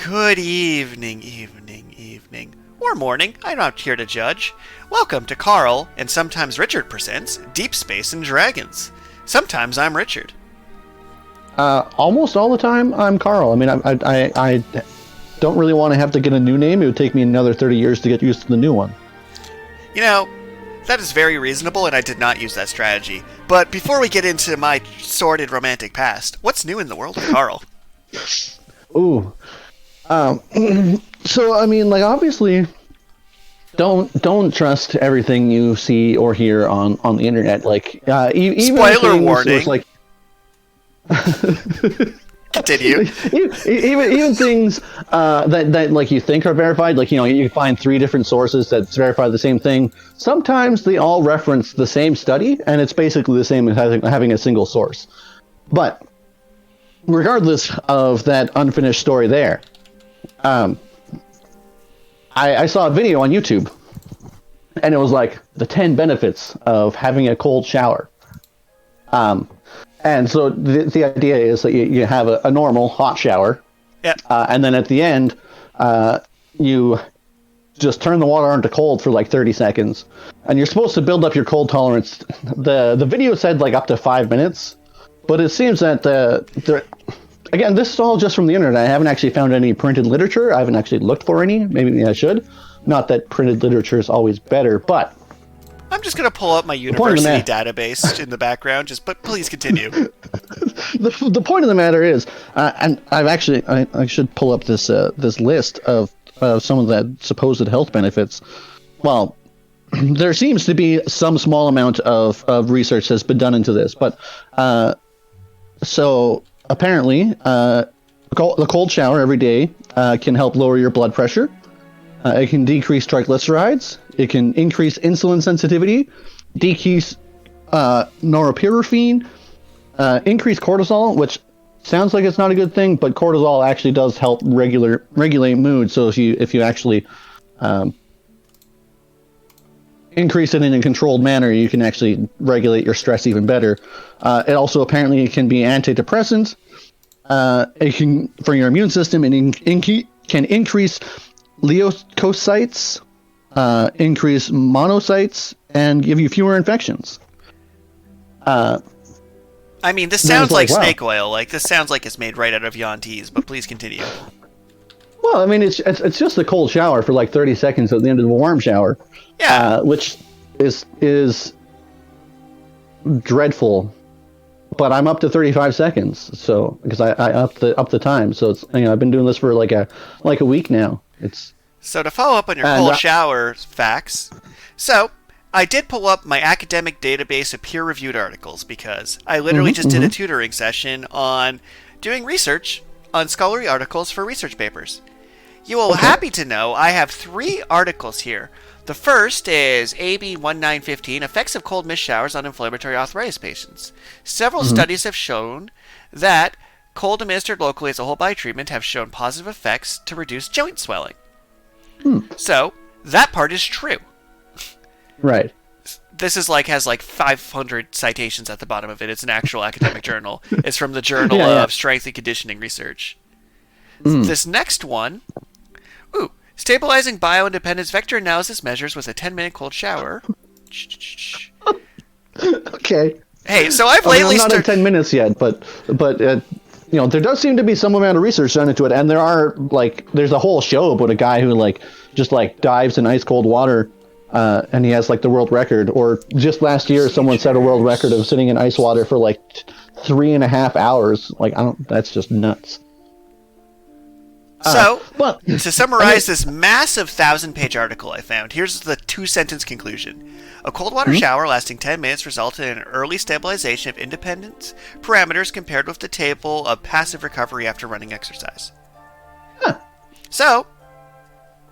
Good evening, or morning. I'm not here to judge. Welcome to Karl, and sometimes Richard presents Deep Space and Dragons. Sometimes I'm Richard. Almost all the time, I'm Karl. I mean, I don't really want to have to get a new name. It would take me another 30 years to get used to the new one. You know, that is very reasonable, and I did not use that strategy. But before we get into my sordid romantic past, what's new in the world of Karl? Ooh. So, I mean, like, obviously, don't trust everything you see or hear on the internet. Like, even spoiler warning. Like, continue. even things that like you think are verified. Like, you know, you find 3 different sources that verify the same thing. Sometimes they all reference the same study, and it's basically the same as having a single source. But regardless of that unfinished story there, I saw a video on YouTube, and it was like the 10 benefits of having a cold shower. And so the idea is that you have a normal hot shower, yep. And then at the end, you just turn the water into cold for like 30 seconds, and you're supposed to build up your cold tolerance. The video said like up to 5 minutes, but it seems that again, this is all just from the internet. I haven't actually found any printed literature. I haven't actually looked for any. Maybe I should. Not that printed literature is always better, but I'm just going to pull up my university database in the background. But please continue. The point of the matter is, and I should pull up this list of some of the supposed health benefits. Well, there seems to be some small amount of research that's been done into this, but so apparently, the cold shower every day can help lower your blood pressure. It can decrease triglycerides. It can increase insulin sensitivity, decrease norepinephrine, increase cortisol, which sounds like it's not a good thing, but cortisol actually does help regulate mood. So if you actually increase it in a controlled manner, you can actually regulate your stress even better. It also apparently can be antidepressant. It can, for your immune system, it can increase leukocytes, increase monocytes, and give you fewer infections. I mean, this sounds like wow. snake oil. Like, this sounds like it's made right out of Yon teas, but please continue. Well, I mean, it's just a cold shower for like 30 seconds at the end of a warm shower. Yeah. Which is dreadful. But I'm up to 35 seconds, so because I up the time. So it's, you know, I've been doing this for like a week now. So to follow up on your cold shower facts, so I did pull up my academic database of peer-reviewed articles because I literally just did a tutoring session on doing research on scholarly articles for research papers. You will happy to know I have 3 articles here. The first is AB 1915, Effects of Cold Mist Showers on Inflammatory Arthritis Patients. Several studies have shown that cold administered locally as a whole body treatment have shown positive effects to reduce joint swelling. So, that part is true. Right. This is has 500 citations at the bottom of it. It's an actual academic journal. It's from the Journal of Strength and Conditioning Research. This next one, stabilizing bioindependence vector analysis measures with a 10-minute cold shower. Okay. Hey, so I've lately I'm not at 10 minutes yet, but you know, there does seem to be some amount of research done into it, and there's a whole show about a guy who just dives in ice cold water, and he has the world record. Or just last year, someone set a world record of sitting in ice water for 3.5 hours. That's just nuts. So, to summarize this massive 1,000-page article I found, here's the 2-sentence conclusion. A cold water shower lasting 10 minutes resulted in an early stabilization of independence parameters compared with the table of passive recovery after running exercise. So,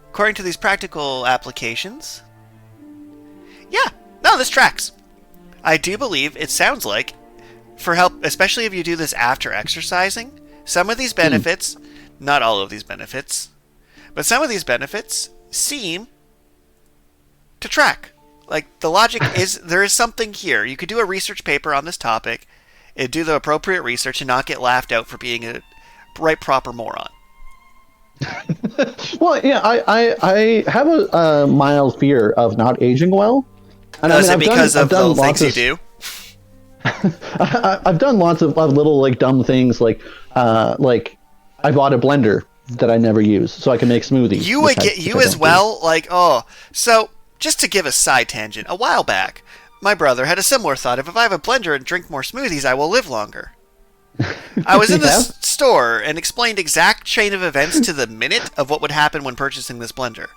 according to these practical applications, this tracks. I do believe it sounds like, for help, especially if you do this after exercising, some of these benefits... Not all of these benefits, but some of these benefits seem to track. The logic is, there is something here. You could do a research paper on this topic, and do the appropriate research and not get laughed out for being a proper moron. Well, yeah, I have a mild fear of not aging well. And is it because of the things you do? I've done lots of little like dumb things like I bought a blender that I never use so I can make smoothies. You as well? Like, oh, so just to give a side tangent, a while back, my brother had a similar thought of if I have a blender and drink more smoothies, I will live longer. I was in the store and explained exact chain of events to the minute of what would happen when purchasing this blender.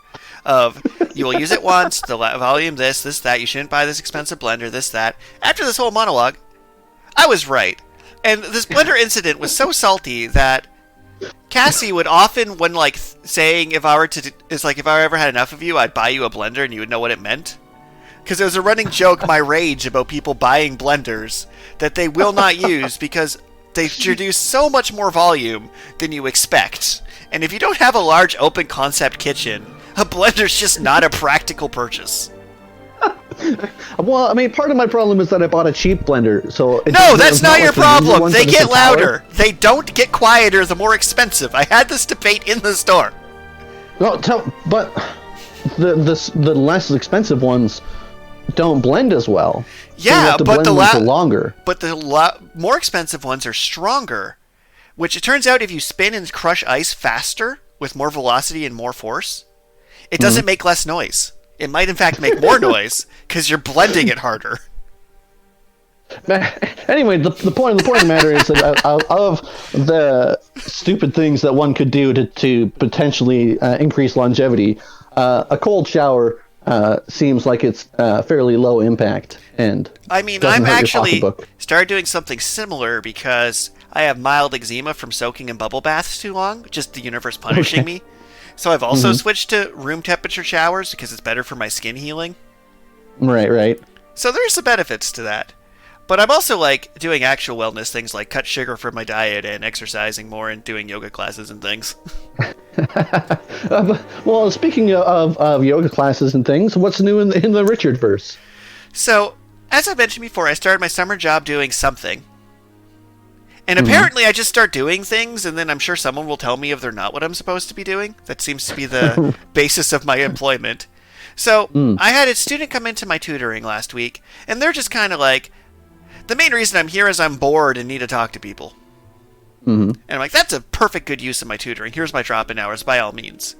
Of, you will use it once, the volume, this, that, you shouldn't buy this expensive blender, this, that. After this whole monologue, I was right. And this blender incident was so salty that Cassie would often, when like saying if I ever had enough of you, I'd buy you a blender and you would know what it meant. Because it was a running joke, my rage about people buying blenders that they will not use because they produce so much more volume than you expect. And if you don't have a large open concept kitchen, a blender's just not a practical purchase. Well, I mean, part of my problem is that I bought a cheap blender, so... No, that's not your problem! They get louder! They don't get quieter the more expensive. I had this debate in the store. No, but the less expensive ones don't blend as well. Yeah, so but longer. But the more expensive ones are stronger, which it turns out if you spin and crush ice faster, with more velocity and more force, it doesn't make less noise. It might, in fact, make more noise because you're blending it harder. Anyway, the point of the matter is that of the stupid things that one could do to potentially increase longevity, a cold shower seems like it's fairly low impact. And I mean, I'm actually started doing something similar because I have mild eczema from soaking in bubble baths too long, just the universe punishing me. So I've also switched to room temperature showers because it's better for my skin healing. Right. So there's some benefits to that. But I'm also like doing actual wellness things like cut sugar from my diet and exercising more and doing yoga classes and things. Well, speaking of yoga classes and things, what's new in the Richard verse? So, as I mentioned before, I started my summer job doing something. And apparently I just start doing things, and then I'm sure someone will tell me if they're not what I'm supposed to be doing. That seems to be the basis of my employment. So, I had a student come into my tutoring last week, and they're just kind of like, the main reason I'm here is I'm bored and need to talk to people. And I'm like, that's a perfect good use of my tutoring. Here's my drop-in hours, by all means.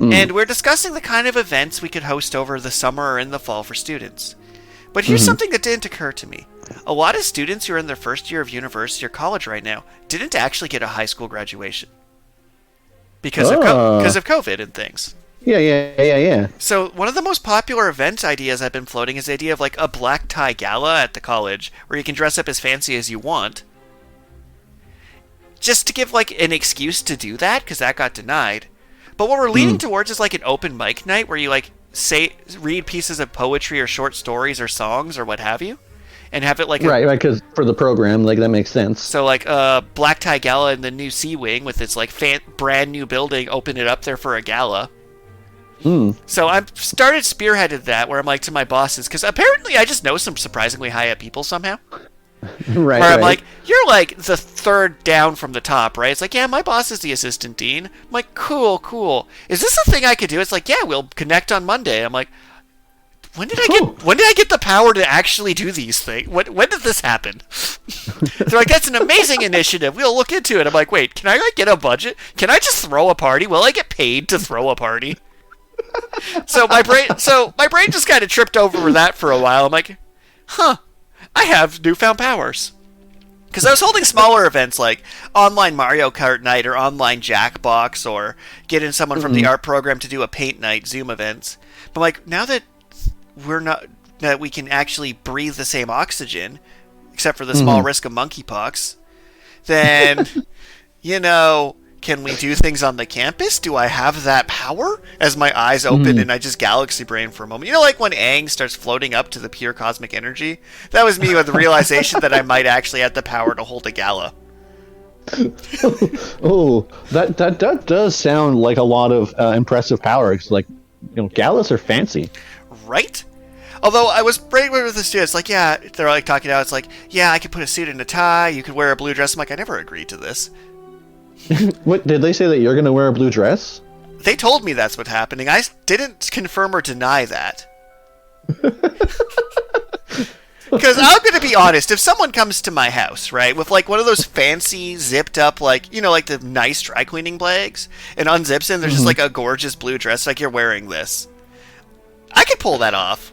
And we're discussing the kind of events we could host over the summer or in the fall for students. But here's something that didn't occur to me. A lot of students who are in their first year of university or college right now didn't actually get a high school graduation. Because of COVID and things. Yeah. So one of the most popular event ideas I've been floating is the idea of like a black tie gala at the college where you can dress up as fancy as you want. Just to give like an excuse to do that, because that got denied. But what we're leaning towards is like an open mic night where you like read pieces of poetry or short stories or songs or what have you. And have it like right, because for the program, like that makes sense. So like black tie gala in the new C Wing with its like brand new building, open it up there for a gala. So I've started spearheaded that where I'm like to my bosses, because apparently I just know some surprisingly high up people somehow. Where I'm like, you're like the third down from the top, right? It's like, yeah, my boss is the assistant dean. I'm like, cool. Is this a thing I could do? It's like, yeah, we'll connect on Monday. I'm like, when did I get the power to actually do these things? When did this happen? They're like, that's an amazing initiative. We'll look into it. I'm like, wait, can I like get a budget? Can I just throw a party? Will I get paid to throw a party? So my brain just kind of tripped over that for a while. I'm like, I have newfound powers. Because I was holding smaller events like online Mario Kart night or online Jackbox or getting someone from the art program to do a paint night Zoom events. But like, now that we can actually breathe the same oxygen, except for the small risk of monkeypox, then, can we do things on the campus? Do I have that power? As my eyes open and I just galaxy brain for a moment. Like when Aang starts floating up to the pure cosmic energy? That was me with the realization that I might actually have the power to hold a gala. Oh, that does sound like a lot of impressive power. It's like, galas are fancy. Right? Although I was bragging with the students, like, yeah, they're like talking out. It's like, yeah, I could put a suit and a tie. You could wear a blue dress. I'm like, I never agreed to this. What did they say that you're gonna wear a blue dress? They told me that's what's happening. I didn't confirm or deny that. Because I'm going to be honest, if someone comes to my house, right, with like one of those fancy zipped up, like, you know, like the nice dry cleaning bags, and unzips it, and there's just like a gorgeous blue dress, like you're wearing this, I could pull that off.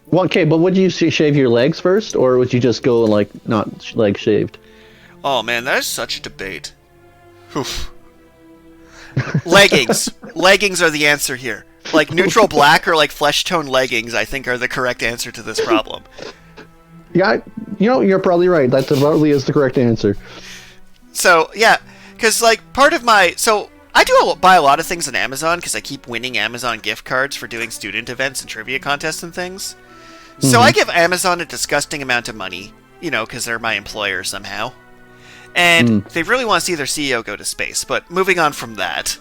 Well, okay, but would you shave your legs first, or would you just go like not leg shaved? Oh man, that is such a debate. Oof. Leggings. Leggings are the answer here. Like neutral black or like flesh tone leggings, I think, are the correct answer to this problem. Yeah, you know, you're probably right. That devoutly is the correct answer. So, yeah, because like part of my... So, I do buy a lot of things on Amazon because I keep winning Amazon gift cards for doing student events and trivia contests and things. So I give Amazon a disgusting amount of money, you know, because they're my employer somehow. And they really want to see their CEO go to space. But moving on from that...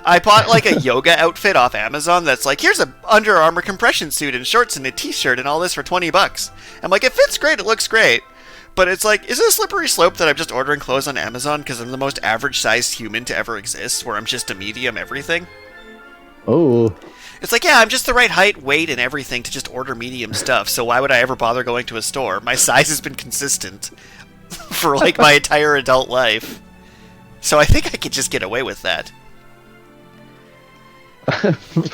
I bought like a yoga outfit off Amazon that's like, here's a Under Armour compression suit and shorts and a t-shirt and all this for $20. I'm like, it fits great, it looks great. But it's like, is it a slippery slope that I'm just ordering clothes on Amazon because I'm the most average-sized human to ever exist, where I'm just a medium everything? Oh. It's like, yeah, I'm just the right height, weight, and everything to just order medium stuff, so why would I ever bother going to a store? My size has been consistent for like my entire adult life. So I think I could just get away with that.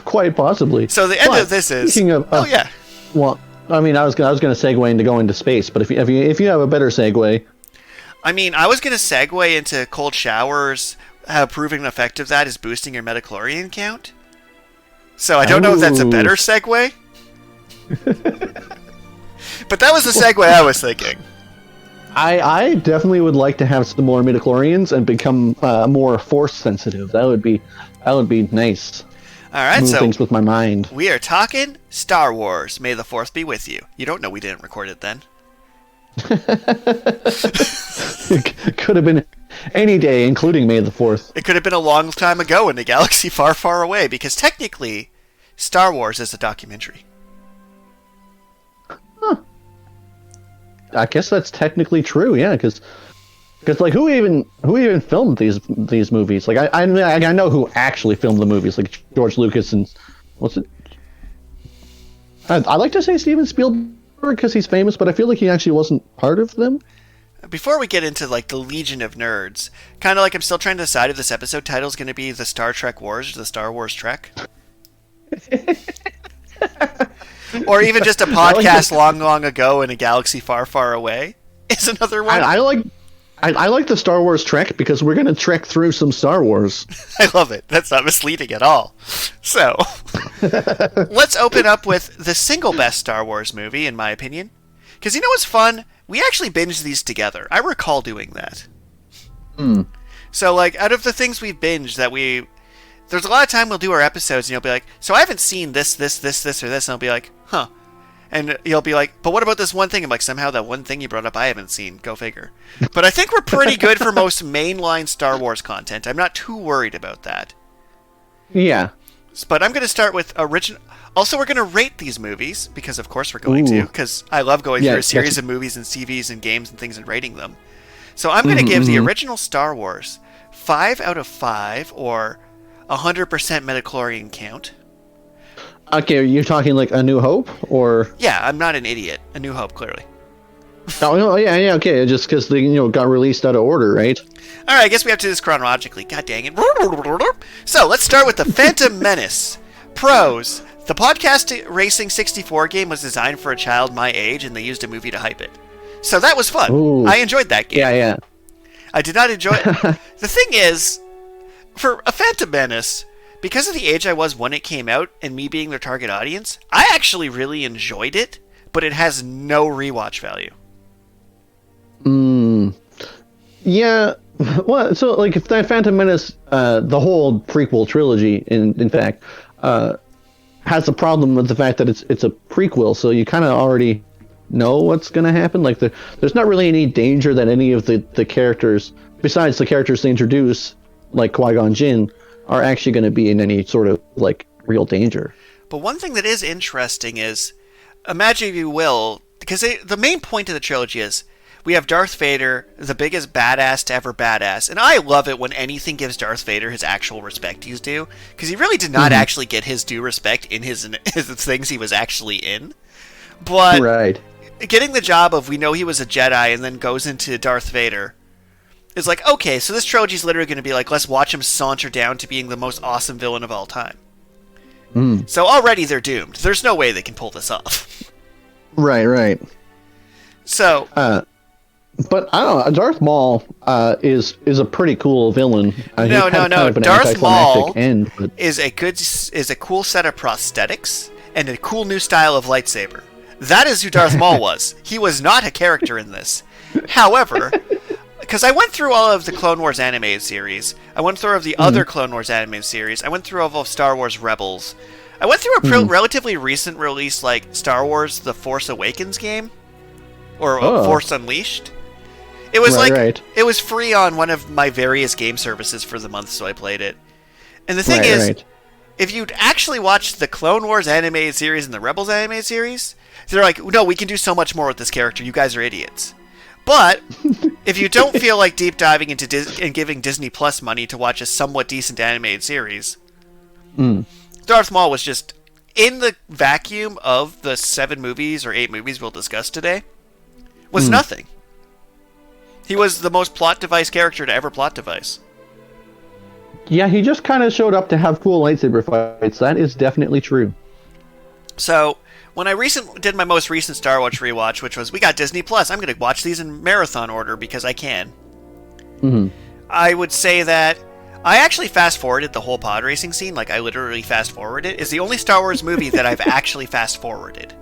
Quite possibly. So the end of this is... oh, yeah. Well, I mean, I was going to segue into going to space, but if you have a better segue... I mean, I was going to segue into cold showers, how proving an effect of that is boosting your metachlorian count. So I don't know if that's a better segue. But that was the segue I was thinking. I definitely would like to have some more midichlorians and become more force sensitive. That would be nice. All right, move so things with my mind. We are talking Star Wars. May the Fourth be with you. You don't know we didn't record it then. It could have been any day, including May the 4th. It could have been a long time ago in a galaxy far, far away, because technically, Star Wars is a documentary. Huh. I guess that's technically true, yeah, because like who even filmed these movies? Like I know who actually filmed the movies, like George Lucas and what's it? I like to say Steven Spielberg because he's famous, but I feel like he actually wasn't part of them. Before we get into like the Legion of Nerds, kind of like I'm still trying to decide if this episode title is going to be the Star Trek Wars or the Star Wars Trek. Or even just a podcast long ago in a galaxy far, far away is another one. I like the Star Wars Trek because we're going to trek through some Star Wars. I love it. That's not misleading at all. So, let's open up with the single best Star Wars movie, in my opinion. Because you know what's fun? We actually binged these together. I recall doing that. So, like, out of the things we've binged that there's a lot of time we'll do our episodes and you'll be like, so I haven't seen this, or this, and I'll be like, huh. And you'll be like, but what about this one thing? I'm like, somehow that one thing you brought up I haven't seen. Go figure. But I think we're pretty good for most mainline Star Wars content. I'm not too worried about that. Yeah. But I'm going to start with original... Also, we're going to rate these movies, because of course we're going to, because I love going through a series of movies and TVs and games and things and rating them. So I'm going to give the original Star Wars 5 out of 5, or 100% metachlorian count. Okay, are you talking like A New Hope, or? Yeah, I'm not an idiot. A New Hope, clearly. Oh, yeah, okay. Just because they, got released out of order, right? All right, I guess we have to do this chronologically. God dang it. So, let's start with The Phantom Menace. Pros. The podcast Racing 64 game was designed for a child my age, and they used a movie to hype it. So that was fun. Ooh. I enjoyed that game. Yeah. I did not enjoy it. The thing is, for A Phantom Menace... Because of the age I was when it came out, and me being their target audience, I actually really enjoyed it, but it has no rewatch value. Yeah. Well, so like if that Phantom Menace, the whole prequel trilogy, in fact, has a problem with the fact that it's a prequel, so you kind of already know what's going to happen. Like there's not really any danger that any of the characters, besides the characters they introduce, like Qui-Gon Jinn, are actually going to be in any sort of, like, real danger. But one thing that is interesting is, imagine if you will, because the main point of the trilogy is, we have Darth Vader, the biggest badass to ever badass. And I love it when anything gives Darth Vader his actual respect he's due, because he really did not actually get his due respect in his things he was actually in. But getting the job of, we know he was a Jedi and then goes into Darth Vader, is like, okay, so this trilogy is literally going to be like, let's watch him saunter down to being the most awesome villain of all time. So already they're doomed. There's no way they can pull this off. Right. So, but I don't know. Darth Maul is a pretty cool villain. No. Darth Maul is a cool set of prosthetics and a cool new style of lightsaber. That is who Darth Maul was. He was not a character in this. However, because I went through all of the Clone Wars animated series, I went through all of the other Clone Wars animated series, I went through all of Star Wars Rebels, I went through a relatively recent release like Star Wars The Force Awakens game, or Force Unleashed. It was it was free on one of my various game services for the month, so I played it. And the thing is, if you'd actually watched the Clone Wars animated series and the Rebels animated series, they're like, no, we can do so much more with this character, you guys are idiots. But if you don't feel like deep diving into and giving Disney Plus money to watch a somewhat decent animated series, Darth Maul was just, in the vacuum of the 7 movies or 8 movies we'll discuss today, was nothing. He was the most plot device character to ever plot device. Yeah, he just kind of showed up to have cool lightsaber fights. That is definitely true. So, when I did my most recent Star Wars rewatch, which was, we got Disney Plus, I'm going to watch these in marathon order because I can. I would say that I actually fast-forwarded the whole pod racing scene, like I literally fast-forwarded it. It's the only Star Wars movie that I've actually fast-forwarded.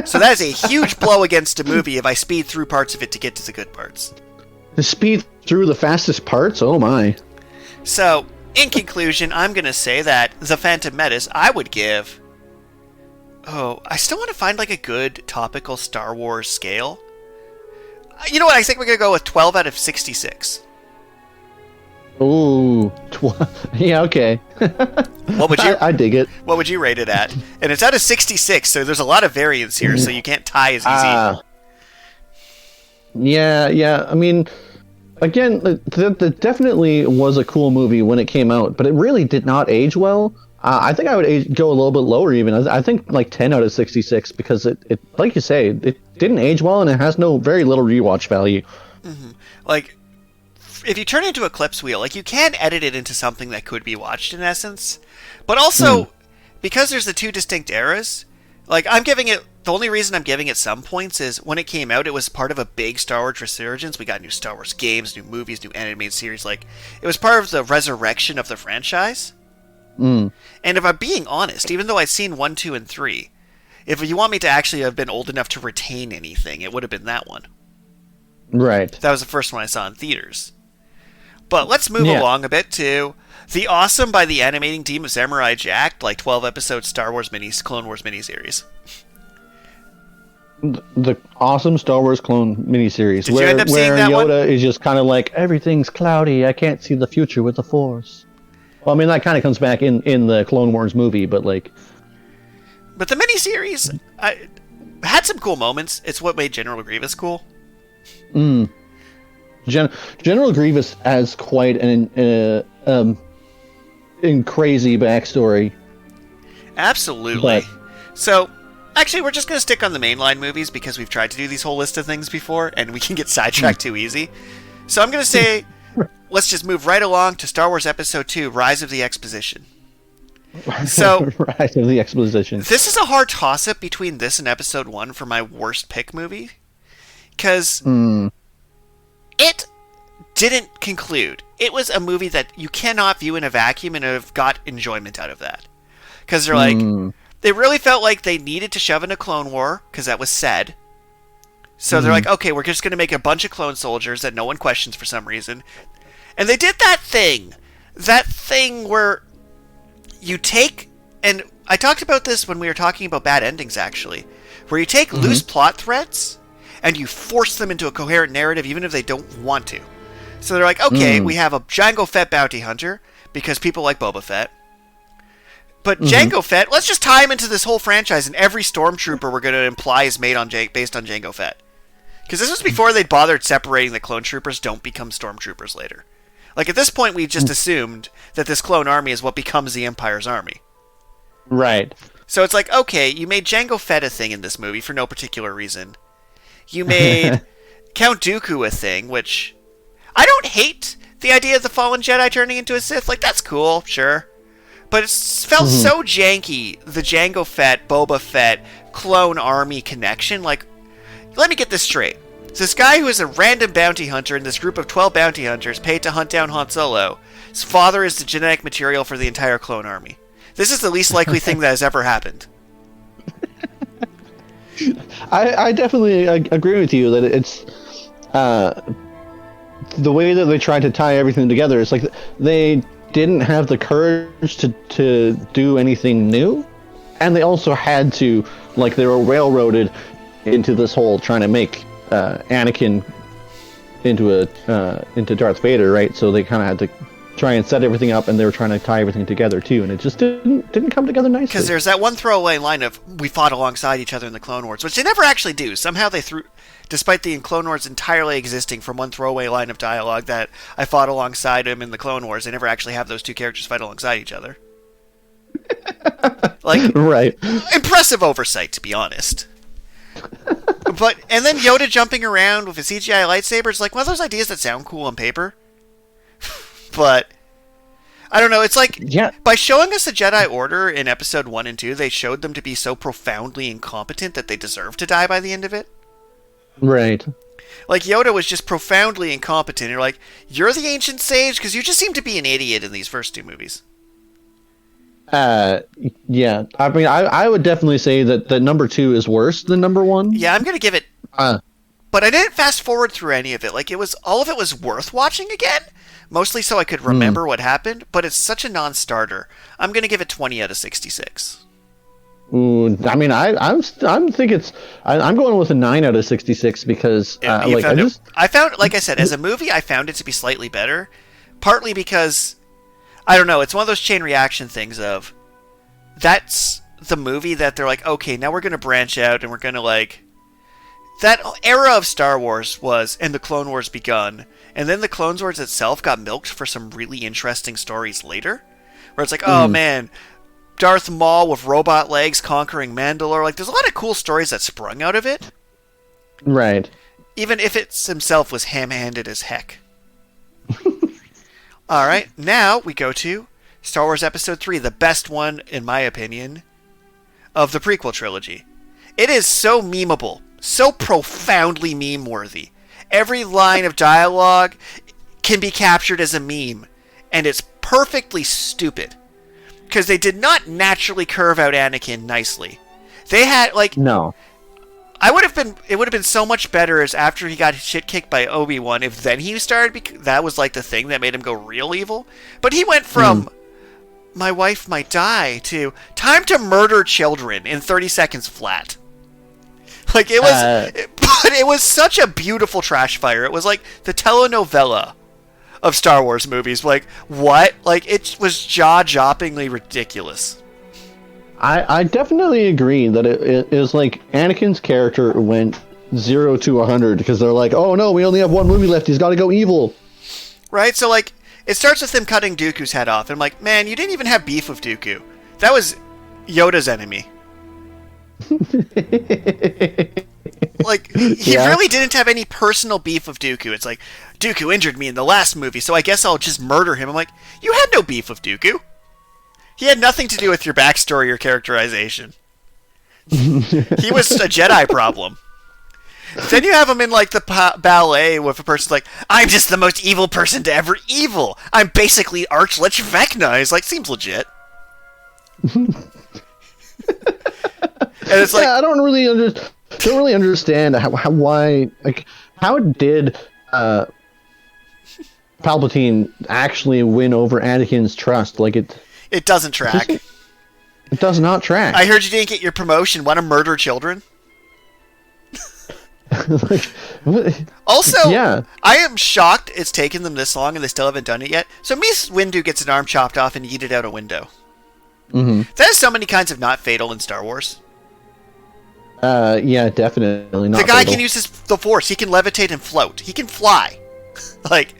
So that is a huge blow against a movie if I speed through parts of it to get to the good parts. The speed through the fastest parts? Oh my. So, in conclusion, I'm going to say that The Phantom Menace, I would give... I still want to find like a good topical Star Wars scale. You know what? I think we're going to go with 12 out of 66. Ooh. Yeah, okay. What would you? I dig it. What would you rate it at? And it's out of 66, so there's a lot of variance here, so you can't tie as easy. Yeah. I mean, again, that definitely was a cool movie when it came out, but it really did not age well. I think I would go a little bit lower even. I think like 10 out of 66 because it like you say, it didn't age well and it has very little rewatch value. Like, if you turn it into a clips wheel, like you can edit it into something that could be watched in essence, but also because there's the 2 distinct eras, like the only reason I'm giving it some points is when it came out, it was part of a big Star Wars resurgence. We got new Star Wars games, new movies, new animated series. Like, it was part of the resurrection of the franchise. And if I'm being honest, even though I've seen 1, 2, and 3, if you want me to actually have been old enough to retain anything, it would have been that one. Right. That was the first one I saw in theaters. But let's move along a bit to the awesome by the animating team of Samurai Jack, like 12-episode Star Wars Clone Wars miniseries. The awesome Star Wars clone miniseries. Did you end up seeing that Yoda one? is just kind of like, everything's cloudy, I can't see the future with the Force. Well, I mean, that kind of comes back in the Clone Wars movie, but like... But the miniseries had some cool moments. It's what made General Grievous cool. General Grievous has quite an crazy backstory. Absolutely. So, actually, we're just going to stick on the mainline movies because we've tried to do these whole list of things before, and we can get sidetracked too easy. So I'm going to say... Let's just move right along to Star Wars Episode 2, Rise of the Exposition. So, Rise of the Exposition. This is a hard toss-up between this and Episode 1 for my worst pick movie. Because it didn't conclude. It was a movie that you cannot view in a vacuum and have got enjoyment out of that. Because they're like, they really felt like they needed to shove in a Clone War, because that was said. So they're like, okay, we're just going to make a bunch of clone soldiers that no one questions for some reason. And they did that thing where you take, and I talked about this when we were talking about bad endings, actually, where you take loose plot threads and you force them into a coherent narrative, even if they don't want to. So they're like, okay, we have a Jango Fett bounty hunter, because people like Boba Fett. But Jango Fett, let's just tie him into this whole franchise, and every stormtrooper we're going to imply is based on Jango Fett. Because this was before they'd bothered separating the clone troopers don't become stormtroopers later. Like, at this point, we just assumed that this clone army is what becomes the Empire's army. Right. So it's like, okay, you made Jango Fett a thing in this movie for no particular reason. You made Count Dooku a thing, which... I don't hate the idea of the Fallen Jedi turning into a Sith. Like, that's cool, sure. But it felt so janky, the Jango Fett, Boba Fett, clone army connection. Like, let me get this straight. This guy who is a random bounty hunter in this group of 12 bounty hunters paid to hunt down Han Solo, his father is the genetic material for the entire clone army. This is the least likely thing that has ever happened. I definitely agree with you that it's the way that they tried to tie everything together. It's like they didn't have the courage to do anything new, and they also had to, like, they were railroaded into this whole trying to make Anakin into Darth Vader, right? So they kind of had to try and set everything up, and they were trying to tie everything together too, and it just didn't come together nicely. Because there's that one throwaway line of "we fought alongside each other in the Clone Wars," which they never actually do. Somehow they threw, despite the Clone Wars entirely existing from one throwaway line of dialogue that I fought alongside him in the Clone Wars, they never actually have those two characters fight alongside each other. Like, right? Impressive oversight, to be honest. And then Yoda jumping around with a CGI lightsaber is like one of those ideas that sound cool on paper. But I don't know, it's like, by showing us the Jedi Order in episode 1 and 2, they showed them to be so profoundly incompetent that they deserve to die by the end of it. Right. Like, Yoda was just profoundly incompetent. You're like, you're the ancient sage? Because you just seem to be an idiot in these first two movies. Yeah. I mean, I would definitely say that number 2 is worse than number 1. Yeah, I'm going to give it... But I didn't fast forward through any of it. Like, all of it was worth watching again. Mostly so I could remember what happened, but it's such a non-starter. I'm going to give it 20 out of 66. Ooh, I mean, I'm going with a 9 out of 66 because I found, like I said, as a movie, I found it to be slightly better. Partly because, I don't know, it's one of those chain reaction things of, that's the movie that they're like, okay, now we're going to branch out and we're going to, like, that era of Star Wars was, and the Clone Wars begun, and then the Clone Wars itself got milked for some really interesting stories later, where it's like, oh man, Darth Maul with robot legs conquering Mandalore, like, there's a lot of cool stories that sprung out of it. Right. Even if it himself was ham-handed as heck. Alright, now we go to Star Wars Episode 3, the best one, in my opinion, of the prequel trilogy. It is so memeable. So profoundly meme-worthy. Every line of dialogue can be captured as a meme, and it's perfectly stupid. Because they did not naturally curve out Anakin nicely. They had, like... No. It would have been so much better as after he got shit kicked by Obi-Wan, if then he started, that was like the thing that made him go real evil. But he went from, my wife might die, to, time to murder children in 30 seconds flat. Like, it was... but it was such a beautiful trash fire. It was like the telenovela of Star Wars movies. Like, what? Like, it was jaw-droppingly ridiculous. I definitely agree that it is like Anakin's character went 0 to 100 because they're like, oh no, we only have one movie left. He's got to go evil. Right? So, like, it starts with him cutting Dooku's head off. And I'm like, man, you didn't even have beef with Dooku. That was Yoda's enemy. Like, he really didn't have any personal beef with Dooku. It's like, Dooku injured me in the last movie, so I guess I'll just murder him. I'm like, you had no beef with Dooku. He had nothing to do with your backstory or characterization. He was a Jedi problem. Then you have him in, like, the ballet with a person like, I'm just the most evil person to ever evil. I'm basically Archlich Vecna. He's like, seems legit. And it's like, I don't really understand how did Palpatine actually win over Anakin's trust? Like, it doesn't track. It does not track. I heard you didn't get your promotion. Want to murder children? Also, I am shocked it's taken them this long and they still haven't done it yet. So Mace Windu gets an arm chopped off and yeeted out a window. Mm-hmm. That has so many kinds of not fatal in Star Wars. Yeah, definitely not. The guy fatal. can use the Force. He can levitate and float. He can fly. Like,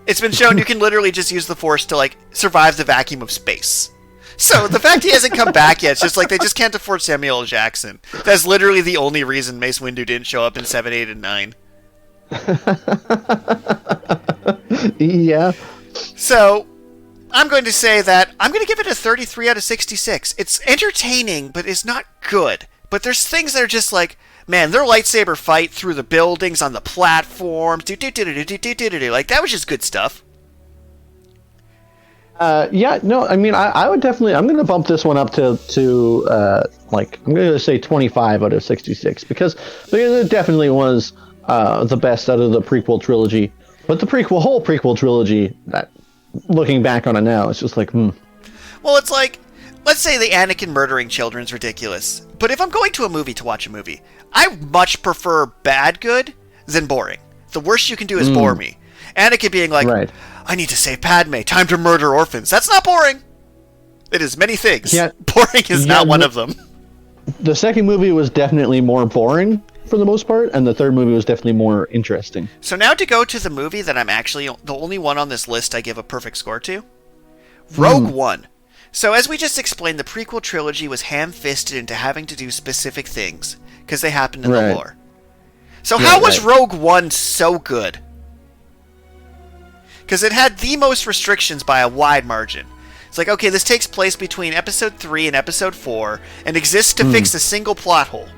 it's been shown you can literally just use the Force to, like, survive the vacuum of space. So the fact he hasn't come back yet, it's just like they just can't afford Samuel L. Jackson. That's literally the only reason Mace Windu didn't show up in 7, 8, and 9. Yeah. So, I'm going to say that I'm going to give it a 33 out of 66. It's entertaining, but it's not good. But there's things that are just like, man, their lightsaber fight through the buildings on the platforms, like, that was just good stuff. Yeah, no, I mean, I would definitely, I'm going to bump this one up to like, I'm going to say 25 out of 66, because it definitely was the best out of the prequel trilogy. But the whole prequel trilogy, that, looking back on it now, it's just like, Well, it's like, let's say the Anakin murdering children's ridiculous. But if I'm going to a movie to watch a movie, I much prefer bad good than boring. The worst you can do is bore me. Anakin being like, right. I need to save Padme, time to murder orphans. That's not boring. It is many things. Yeah. Boring is not one of them. The second movie was definitely more boring for the most part, and the third movie was definitely more interesting. So now to go to the movie that I'm actually the only one on this list I give a perfect score to. Rogue One. So as we just explained, the prequel trilogy was ham-fisted into having to do specific things, because they happened in the lore. So how was Rogue One so good? Because it had the most restrictions by a wide margin. It's like, okay, this takes place between Episode 3 and Episode 4, and exists to fix a single plot hole.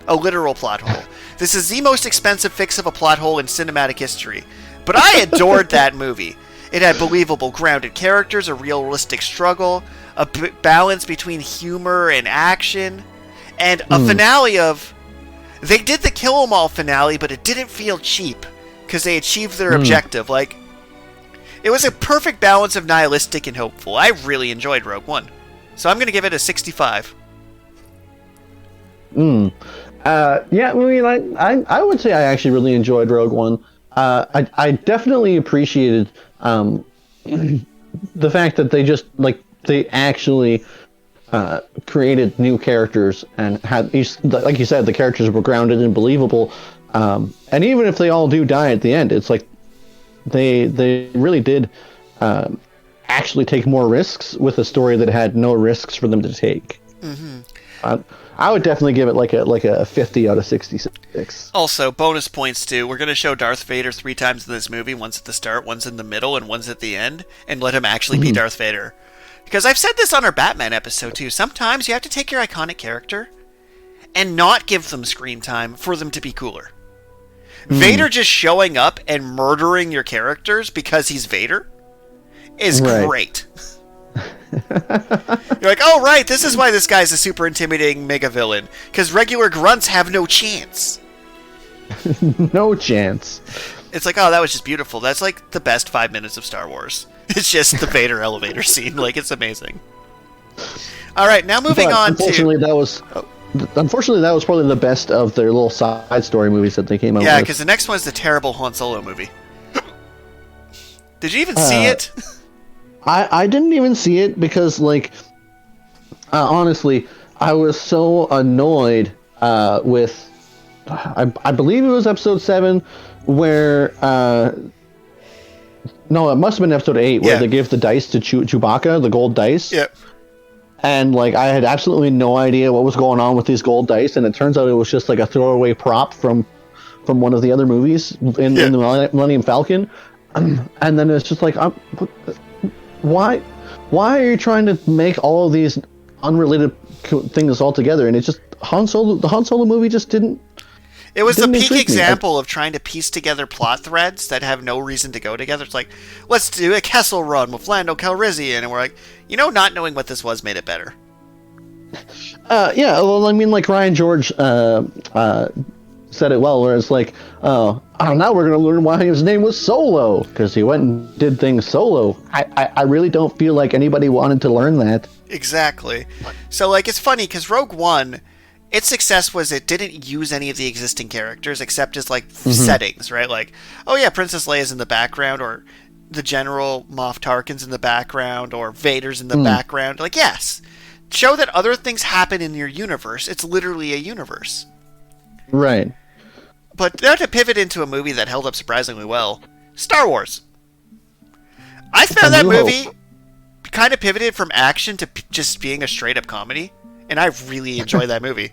A literal plot hole. This is the most expensive fix of a plot hole in cinematic history. But I adored that movie. It had believable, grounded characters, a realistic struggle, a balance between humor and action, and a finale of... They did the Kill 'Em All finale, but it didn't feel cheap, because they achieved their objective. Like, it was a perfect balance of nihilistic and hopeful. I really enjoyed Rogue One. So I'm going to give it a 65. Yeah, I mean, I would say I actually really enjoyed Rogue One. I definitely appreciated the fact that they just, like, they actually created new characters and had, like you said, the characters were grounded and believable. And even if they all do die at the end, it's like they really did actually take more risks with a story that had no risks for them to take. I would definitely give it like a 50 out of 66. Also, bonus points too. We're going to show Darth Vader 3 times in this movie. Once at the start, once in the middle, and once at the end. And let him actually be Darth Vader. Because I've said this on our Batman episode too. Sometimes you have to take your iconic character and not give them screen time for them to be cooler. Vader just showing up and murdering your characters because he's Vader is great. You're like, oh right, this is why this guy's a super intimidating mega villain. Because regular grunts have no chance. No chance. It's like, oh, that was just beautiful. That's like the best 5 minutes of Star Wars. It's just the Vader elevator scene. Like, it's amazing. All right, now moving on unfortunately, Unfortunately, that was probably the best of their little side story movies that they came out with. Yeah, because the next one's the terrible Han Solo movie. Did you even see it? I didn't even see it because, like, honestly, I was so annoyed with... I believe it was episode 7 where... no, it must have been episode 8 where they give the dice to Chewbacca, the gold dice. Yep. And, like, I had absolutely no idea what was going on with these gold dice, and it turns out it was just, like, a throwaway prop from one of the other movies in the Millennium Falcon. And then it's just like, why are you trying to make all of these unrelated things all together? And it's just, the Han Solo movie just didn't... It was the peak example of trying to piece together plot threads that have no reason to go together. It's like, let's do a Kessel Run with Lando Calrissian, and we're like, not knowing what this was made it better. Yeah, well, I mean, like Ryan George said it well, where it's like, now we're going to learn why his name was Solo, because he went and did things solo. I really don't feel like anybody wanted to learn that. Exactly. So, like, it's funny, because Rogue One... Its success was it didn't use any of the existing characters except as, like, settings, right? Like, oh yeah, Princess Leia's in the background, or the General Moff Tarkin's in the background, or Vader's in the background. Like, yes, show that other things happen in your universe. It's literally a universe. Right. But now to pivot into a movie that held up surprisingly well, Star Wars. I found that movie kind of pivoted from action to just being a straight-up comedy, and I really enjoy that movie.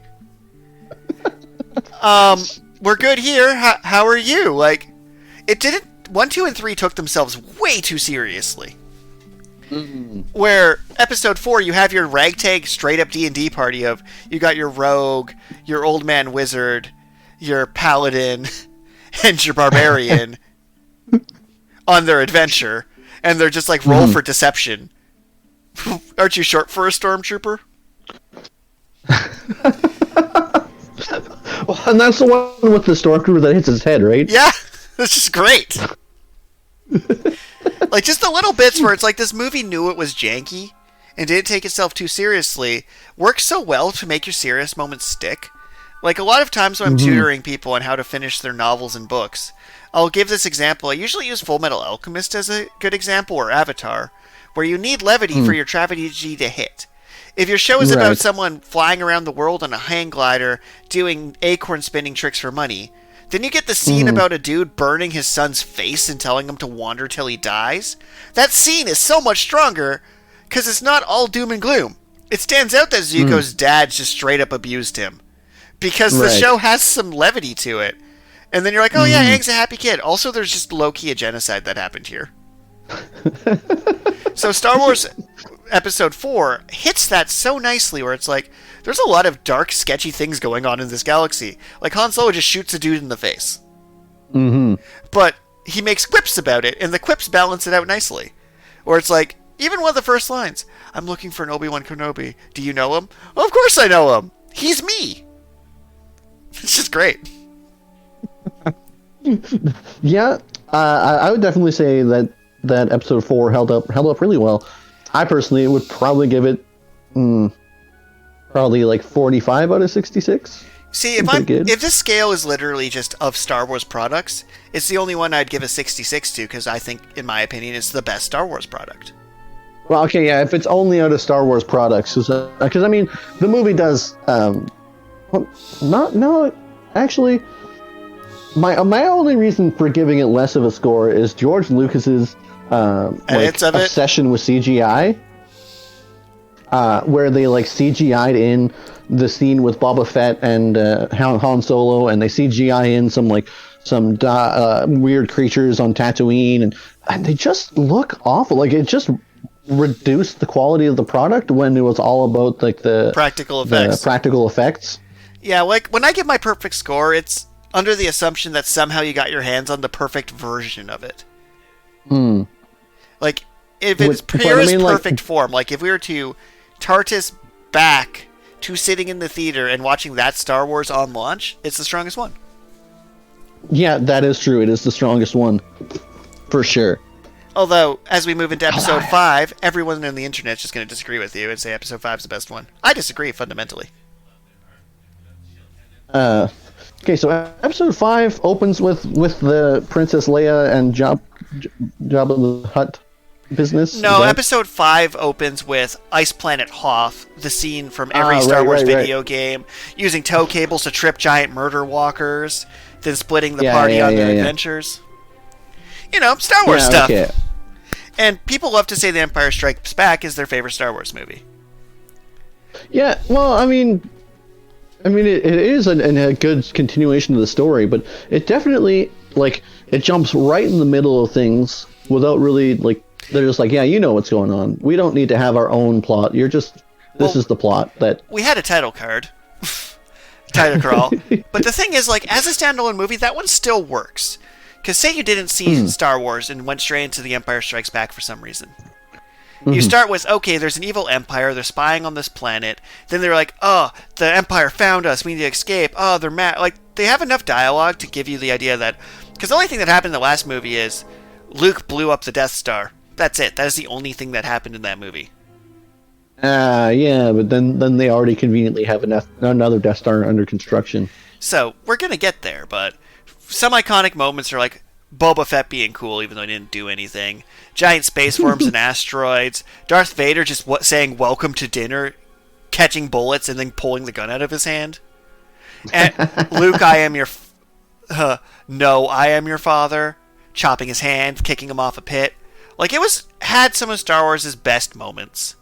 We're good here. How are you? Like, it didn't... 1, 2, and 3 took themselves way too seriously. Mm-hmm. Where episode 4, you have your ragtag straight-up D&D party of... You got your rogue, your old man wizard, your paladin, and your barbarian on their adventure. And they're just like, roll for deception. Aren't you short for a stormtrooper? Well, and that's the one with the stormtrooper that hits his head, right? Yeah, it's just great. Like, just the little bits where it's like this movie knew it was janky and didn't take itself too seriously works so well to make your serious moments stick. Like, a lot of times when I'm tutoring people on how to finish their novels and books, I'll give this example. I usually use Full Metal Alchemist as a good example, or Avatar, where you need levity for your tragedy to hit. If your show is about someone flying around the world on a hang glider doing acorn spinning tricks for money, then you get the scene about a dude burning his son's face and telling him to wander till he dies. That scene is so much stronger because it's not all doom and gloom. It stands out that Zuko's dad just straight up abused him because the show has some levity to it. And then you're like, oh yeah, Aang's a happy kid. Also, there's just low-key a genocide that happened here. So Star Wars Episode 4 hits that so nicely where it's like, there's a lot of dark, sketchy things going on in this galaxy. Like, Han Solo just shoots a dude in the face. But he makes quips about it, and the quips balance it out nicely. Where it's like, even one of the first lines, I'm looking for an Obi-Wan Kenobi. Do you know him? Well, of course I know him. He's me. It's just great. Yeah, I would definitely say that episode 4 held up really well. I personally would probably give it probably like 45 out of 66. See, if this scale is literally just of Star Wars products, it's the only one I'd give a 66 to because I think, in my opinion, it's the best Star Wars product. Well, okay, yeah, if it's only out of Star Wars products, because I mean, the movie does actually. My only reason for giving it less of a score is George Lucas's obsession with CGI, where they like CGI'd in the scene with Boba Fett and Han Solo, and they CGI in some weird creatures on Tatooine, and they just look awful. Like, it just reduced the quality of the product when it was all about like the practical effects. Yeah, like when I give my perfect score, it's under the assumption that somehow you got your hands on the perfect version of it. Like, if it's purest perfect form, like if we were to TARDIS back to sitting in the theater and watching that Star Wars on launch, it's the strongest one. Yeah, that is true. It is the strongest one. For sure. Although, as we move into episode 5, everyone on the internet's just going to disagree with you and say episode 5 is the best one. I disagree, fundamentally. Okay, so episode 5 opens with the Princess Leia and Jabba the Hutt business. No, episode 5 opens with Ice Planet Hoth, the scene from every Star Wars video game, using tow cables to trip giant murder walkers, then splitting the party on their adventures. You know, Star Wars stuff. Okay. And people love to say The Empire Strikes Back is their favorite Star Wars movie. Yeah, well, I mean, it is a good continuation of the story, but it definitely, like, it jumps right in the middle of things without really, like, they're just like, yeah, you know what's going on. We don't need to have our own plot. This is the plot that... We had a title card. Title crawl. But the thing is, like, as a standalone movie, that one still works. Because say you didn't see Star Wars and went straight into The Empire Strikes Back for some reason. You start with, okay, there's an evil empire, they're spying on this planet. Then they're like, oh, the empire found us, we need to escape. Oh, they're mad. Like, they have enough dialogue to give you the idea that... Because the only thing that happened in the last movie is Luke blew up the Death Star. That's it. That is the only thing that happened in that movie. Yeah, but then they already conveniently have another Death Star under construction. So, we're going to get there, but some iconic moments are like Boba Fett being cool even though he didn't do anything. Giant space worms and asteroids. Darth Vader just saying welcome to dinner catching bullets and then pulling the gun out of his hand. And Luke, I am your... no, I am your father. Chopping his hand, kicking him off a pit. Like, had some of Star Wars' best moments.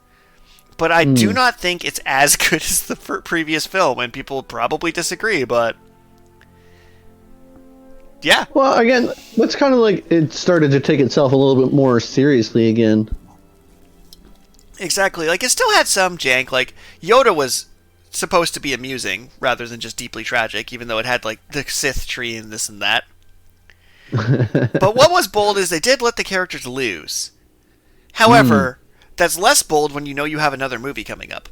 But I do not think it's as good as the previous film, and people probably disagree, but... Yeah. Well, again, that's kind of like it started to take itself a little bit more seriously again. Exactly. Like, it still had some jank. Like, Yoda was supposed to be amusing rather than just deeply tragic, even though it had, like, the Sith tree and this and that. But what was bold is they did let the characters lose. However, that's less bold when you know you have another movie coming up.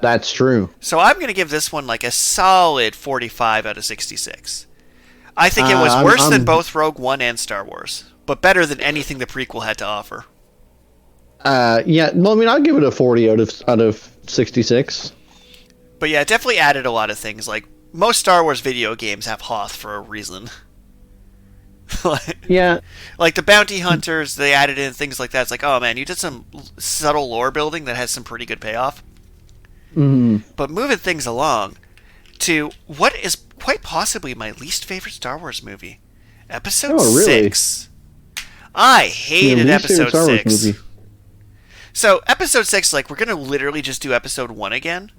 That's true. So I'm going to give this one, like, a solid 45 out of 66. I think it was worse than both Rogue One and Star Wars, but better than anything the prequel had to offer. Yeah, well, I mean, I'll give it a 40 out of 66. But yeah, it definitely added a lot of things. Like, most Star Wars video games have Hoth for a reason. Yeah. Like, the bounty hunters, they added in things like that. It's like, oh man, you did some subtle lore building that has some pretty good payoff. But moving things along to what is quite possibly my least favorite Star Wars movie. Episode 6. I hated Episode 6. So, Episode 6, like, we're going to literally just do Episode 1 again.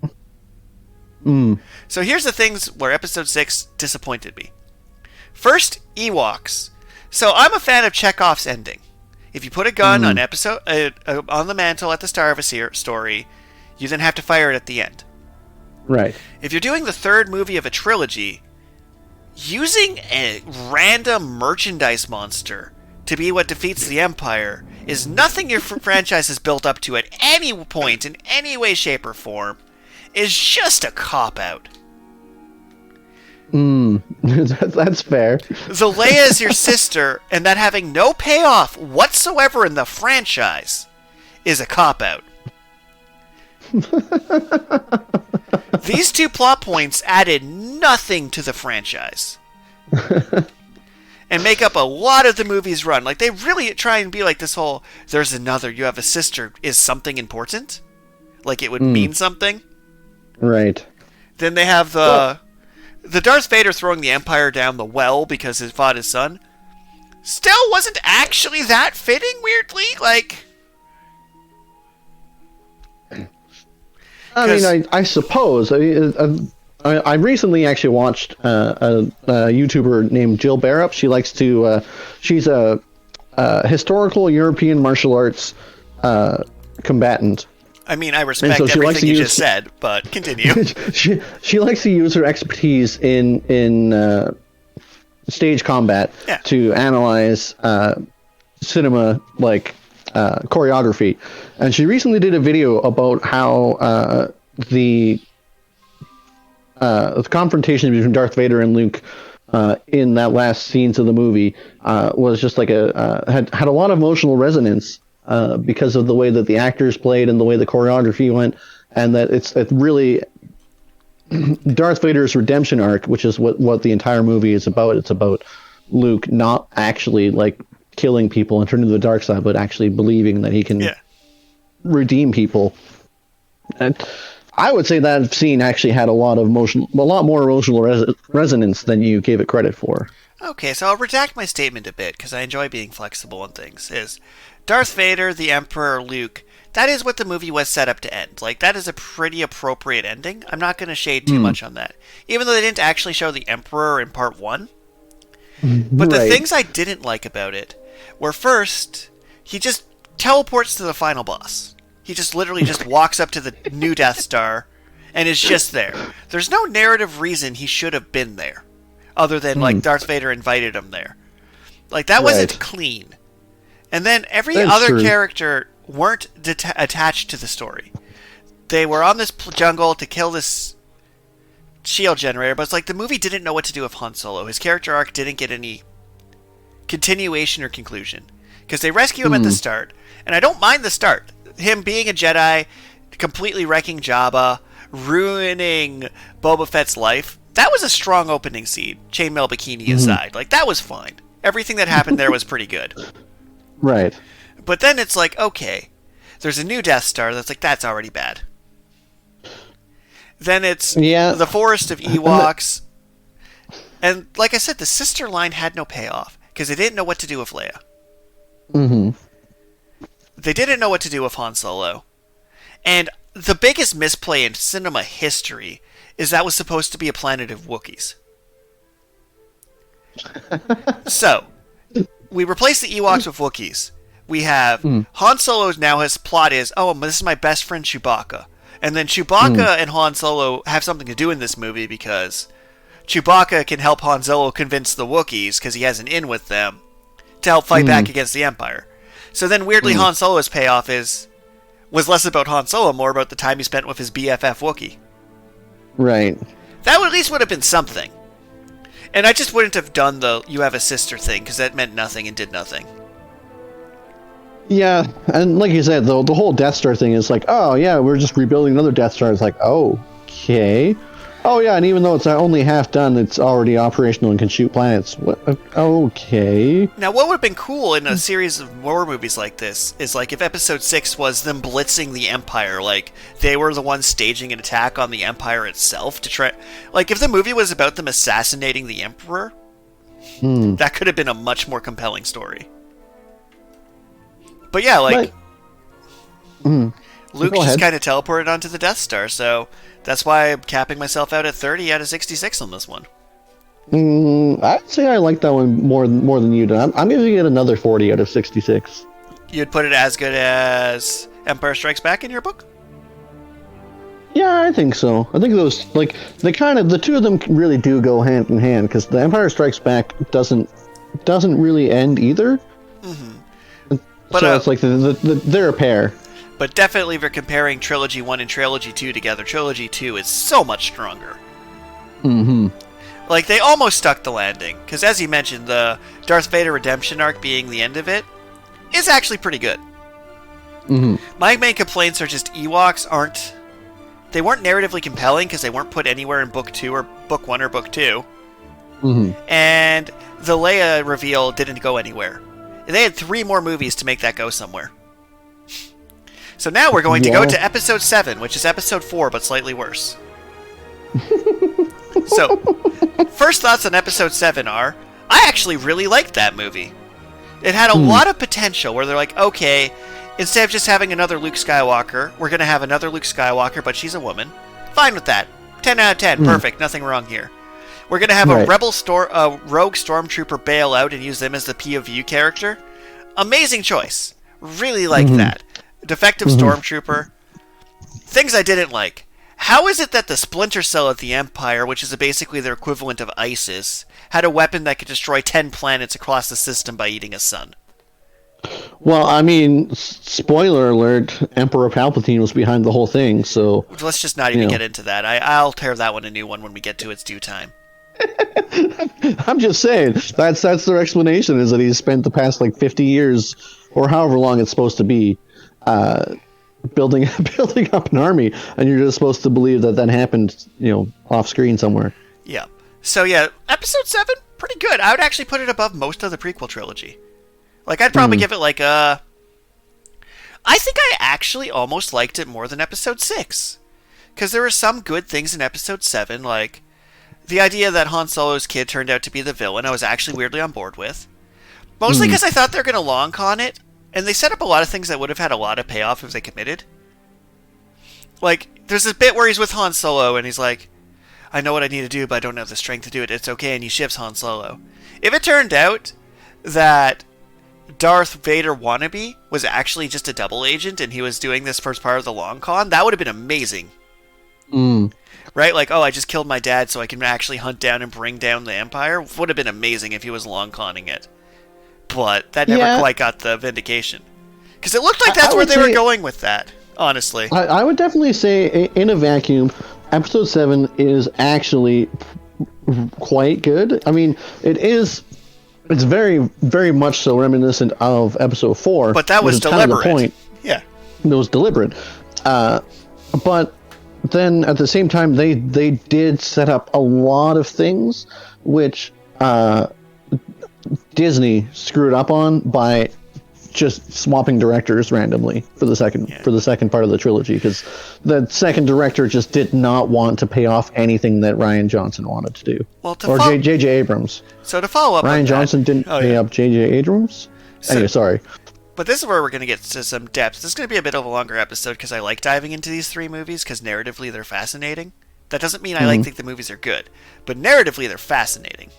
So here's the things where Episode 6 disappointed me. First, Ewoks. So I'm a fan of Chekhov's ending. If you put a gun on the mantle at the start of a story, you then have to fire it at the end. Right. If you're doing the third movie of a trilogy, using a random merchandise monster to be what defeats the Empire is nothing your franchise has built up to at any point in any way, shape, or form. Is just a cop-out. That's fair. So Leia is your sister, and that having no payoff whatsoever in the franchise is a cop-out. These two plot points added nothing to the franchise. And make up a lot of the movie's run. Like, they really try and be like this whole, there's another, you have a sister, is something important? Like, it would mean something? Right. Then they have the Darth Vader throwing the Empire down the well because he fought his son. Still wasn't actually that fitting, weirdly. Like, I mean, I suppose. I recently actually watched a YouTuber named Jill Barup. She likes to. She's a historical European martial arts combatant. I mean, I respect everything you just said, but continue. she likes to use her expertise in stage combat to analyze cinema, like choreography. And she recently did a video about how the confrontation between Darth Vader and Luke in that last scenes of the movie was just like had a lot of emotional resonance. Because of the way that the actors played and the way the choreography went, and that it's really Darth Vader's redemption arc, which is what the entire movie is about. It's about Luke not actually like killing people and turning to the dark side, but actually believing that he can redeem people. And I would say that scene actually had a lot more emotional resonance than you gave it credit for. Okay, so I'll redact my statement a bit because I enjoy being flexible on things. Is Darth Vader, the Emperor, Luke, that is what the movie was set up to end. Like, that is a pretty appropriate ending. I'm not going to shade too much on that. Even though they didn't actually show the Emperor in part 1. But the things I didn't like about it were, first, he just teleports to the final boss. He just literally just walks up to the new Death Star and is just there. There's no narrative reason he should have been there. Other than, like, Darth Vader invited him there. Like, that wasn't clean. And then every other character weren't attached to the story. They were on this jungle to kill this shield generator, but it's like the movie didn't know what to do with Han Solo. His character arc didn't get any continuation or conclusion. Because they rescue him at the start. And I don't mind the start. Him being a Jedi, completely wrecking Jabba, ruining Boba Fett's life. That was a strong opening scene, chainmail bikini aside. Like, that was fine. Everything that happened there was pretty good. Right. But then it's like, okay, there's a new Death Star that's like, that's already bad. Then it's Yeah. the forest of Ewoks. And like I said, the sister line had no payoff because they didn't know what to do with Leia. Mm-hmm. They didn't know what to do with Han Solo. And the biggest misplay in cinema history is that was supposed to be a planet of Wookiees. So, we replace the Ewoks with Wookiees. We have Han Solo now his plot is, oh, this is my best friend Chewbacca. And then Chewbacca and Han Solo have something to do in this movie because Chewbacca can help Han Solo convince the Wookiees, because he has an in with them, to help fight back against the Empire. So then weirdly Han Solo's payoff was less about Han Solo, more about the time he spent with his BFF Wookiee. Right. That at least would have been something. And I just wouldn't have done the you have a sister thing, because that meant nothing and did nothing. Yeah, and like you said, the whole Death Star thing is like, oh yeah, we're just rebuilding another Death Star. It's like, okay. Oh yeah, and even though it's only half done, it's already operational and can shoot planets. What? Okay. Now, what would have been cool in a series of war movies like this is like if Episode 6 was them blitzing the Empire, like they were the ones staging an attack on the Empire itself to try. Like if the movie was about them assassinating the Emperor, that could have been a much more compelling story. But yeah, like Luke just kind of teleported onto the Death Star, so that's why I'm capping myself out at 30 out of 66 on this one. I'd say I like that one more than you do. I'm giving it another 40 out of 66. You'd put it as good as Empire Strikes Back in your book? Yeah, I think so. I think those, like, the two of them really do go hand in hand, because the Empire Strikes Back doesn't really end either. But, so it's like they're a pair. But definitely if you're comparing Trilogy 1 and Trilogy 2 together, Trilogy 2 is so much stronger. Like, they almost stuck the landing. Because as you mentioned, the Darth Vader redemption arc being the end of it is actually pretty good. My main complaints are just Ewoks they weren't narratively compelling because they weren't put anywhere in Book 2 or Book 1 or Book 2. And the Leia reveal didn't go anywhere. They had 3 more movies to make that go somewhere. So now we're going to go to Episode 7, which is Episode 4, but slightly worse. So, first thoughts on Episode 7 are, I actually really liked that movie. It had a lot of potential where they're like, okay, instead of just having another Luke Skywalker, we're going to have another Luke Skywalker, but she's a woman. Fine with that. 10 out of 10. Perfect. Nothing wrong here. We're going to have a rogue stormtrooper bail out and use them as the POV character. Amazing choice. Really like that. Defective stormtrooper. Things I didn't like. How is it that the Splinter Cell at the Empire, which is basically their equivalent of ISIS, had a weapon that could destroy 10 planets across the system by eating a sun? Well, I mean, spoiler alert, Emperor Palpatine was behind the whole thing, so... Let's just not even get into that. I'll tear that one a new one when we get to its due time. I'm just saying, that's their explanation, is that he's spent the past, 50 years, or however long it's supposed to be, building up an army, and you're just supposed to believe that happened, off screen somewhere. Yeah. So yeah, Episode 7, pretty good. I would actually put it above most of the prequel trilogy. I'd probably give it I think I actually almost liked it more than Episode 6. Because there were some good things in Episode 7, like the idea that Han Solo's kid turned out to be the villain, I was actually weirdly on board with. Mostly because I thought they were going to long con it, and they set up a lot of things that would have had a lot of payoff if they committed. There's this bit where he's with Han Solo, and he's like, I know what I need to do, but I don't have the strength to do it. It's okay, and he shivs Han Solo. If it turned out that Darth Vader wannabe was actually just a double agent, and he was doing this first part of the long con, that would have been amazing. Right? I just killed my dad so I can actually hunt down and bring down the Empire. Would have been amazing if he was long conning it. But that never quite got the vindication. Because it looked like that's where they were going with that, honestly. I would definitely say, in a vacuum, Episode 7 is actually quite good. I mean, it's very, very much so reminiscent of Episode 4. But that was deliberate. Kind of the point. Yeah. It was deliberate. But then, at the same time, they did set up a lot of things which Disney screwed up on by just swapping directors randomly for the second part of the trilogy, because the second director just did not want to pay off anything that Rian Johnson wanted to do. Well, J.J. Abrams. So to follow up, Rian Johnson didn't pay up J.J. Abrams. Anyway, sorry. But this is where we're going to get to some depth. This is going to be a bit of a longer episode because I like diving into these three movies because narratively they're fascinating. That doesn't mean I think the movies are good, but narratively they're fascinating.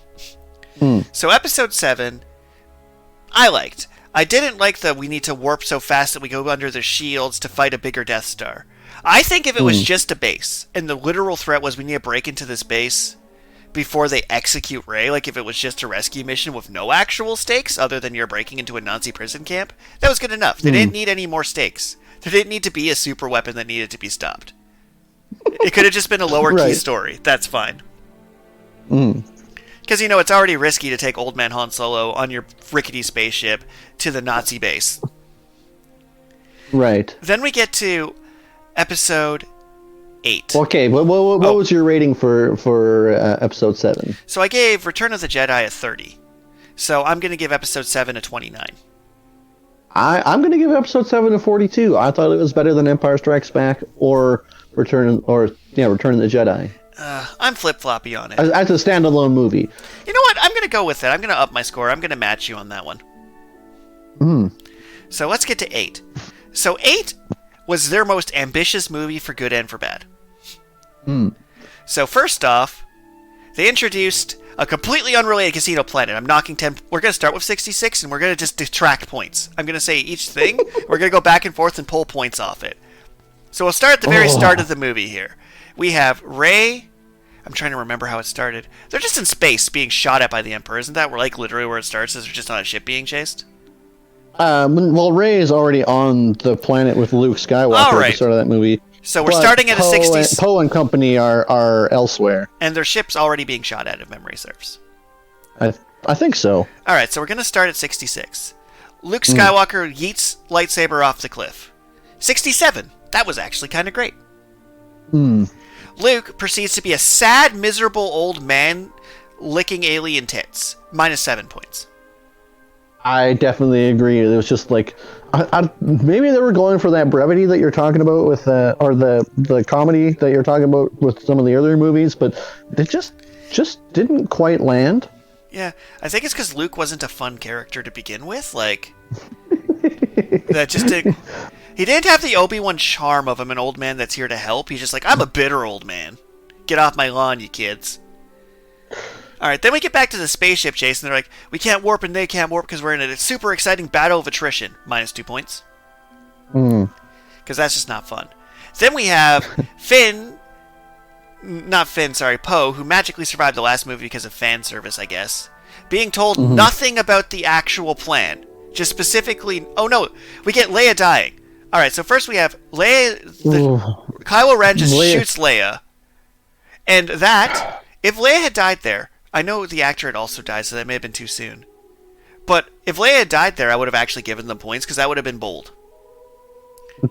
So episode 7, I liked. I didn't like the we need to warp so fast that we go under the shields to fight a bigger Death Star. I think if it was just a base, and the literal threat was we need to break into this base before they execute Rey, like if it was just a rescue mission with no actual stakes other than you're breaking into a Nazi prison camp, that was good enough. They didn't need any more stakes. There didn't need to be a super weapon that needed to be stopped. It could have just been a lower key story. That's fine. Because, it's already risky to take Old Man Han Solo on your rickety spaceship to the Nazi base. Right. Then we get to episode 8. Okay, what was your rating for episode 7? So I gave Return of the Jedi a 30. So I'm going to give episode 7 a 29. I'm going to give episode 7 a 42. I thought it was better than Empire Strikes Back or Return of the Jedi. I'm flip-floppy on it. As a standalone movie. You know what? I'm going to go with it. I'm going to up my score. I'm going to match you on that one. So let's get to 8. So 8 was their most ambitious movie for good and for bad. So first off, they introduced a completely unrelated casino planet. I'm knocking 10... We're going to start with 66, and we're going to just detract points. I'm going to say each thing. We're going to go back and forth and pull points off it. So we'll start at the very start of the movie here. We have Rey. I'm trying to remember how it started. They're just in space being shot at by the Emperor. Isn't that literally where it starts? Is they're just on a ship being chased? Well, Rey is already on the planet with Luke Skywalker at the start of that movie. So we're starting at a 60s. Poe and company are elsewhere. And their ship's already being shot at, if memory serves. I think so. Alright, so we're going to start at 66. Luke Skywalker yeets lightsaber off the cliff. 67. That was actually kind of great. Luke proceeds to be a sad, miserable old man licking alien tits. -7 points. I definitely agree. It was just like, maybe they were going for that brevity that you're talking about with, or the comedy that you're talking about with some of the earlier movies, but they just didn't quite land. Yeah, I think it's because Luke wasn't a fun character to begin with. That just didn't... He didn't have the Obi-Wan charm of him, an old man that's here to help. He's just like, I'm a bitter old man. Get off my lawn, you kids. Alright, then we get back to the spaceship chase, and they're like, we can't warp and they can't warp because we're in a super exciting battle of attrition. -2 points. Because that's just not fun. Then we have Poe, who magically survived the last movie because of fan service, I guess, being told nothing about the actual plan. Just specifically... Oh no, we get Leia dying. Alright, so first we have Leia... Kylo Ren just shoots Leia. And that... If Leia had died there... I know the actor had also died, so that may have been too soon. But if Leia had died there, I would have actually given them points, because that would have been bold.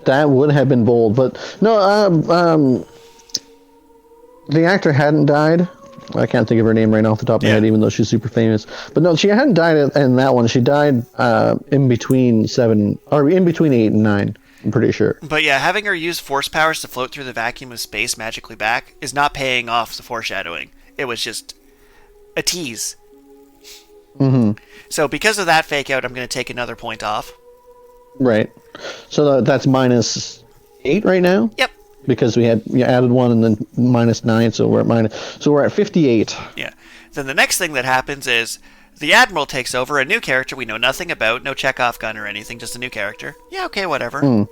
That would have been bold, but... No, the actor hadn't died. I can't think of her name right off the top of my head, even though she's super famous. But no, she hadn't died in that one. She died in between 8 and 9. I'm pretty sure. But yeah, having her use force powers to float through the vacuum of space magically back is not paying off the foreshadowing. It was just a tease. So because of that fake out, I'm going to take another point off. Right. So that's -8 right now? Yep. Because you added 1 and then -9, so we're at 58. Yeah. Then the next thing that happens is the Admiral takes over, a new character we know nothing about, no Chekhov gun or anything, just a new character. Yeah, okay, whatever.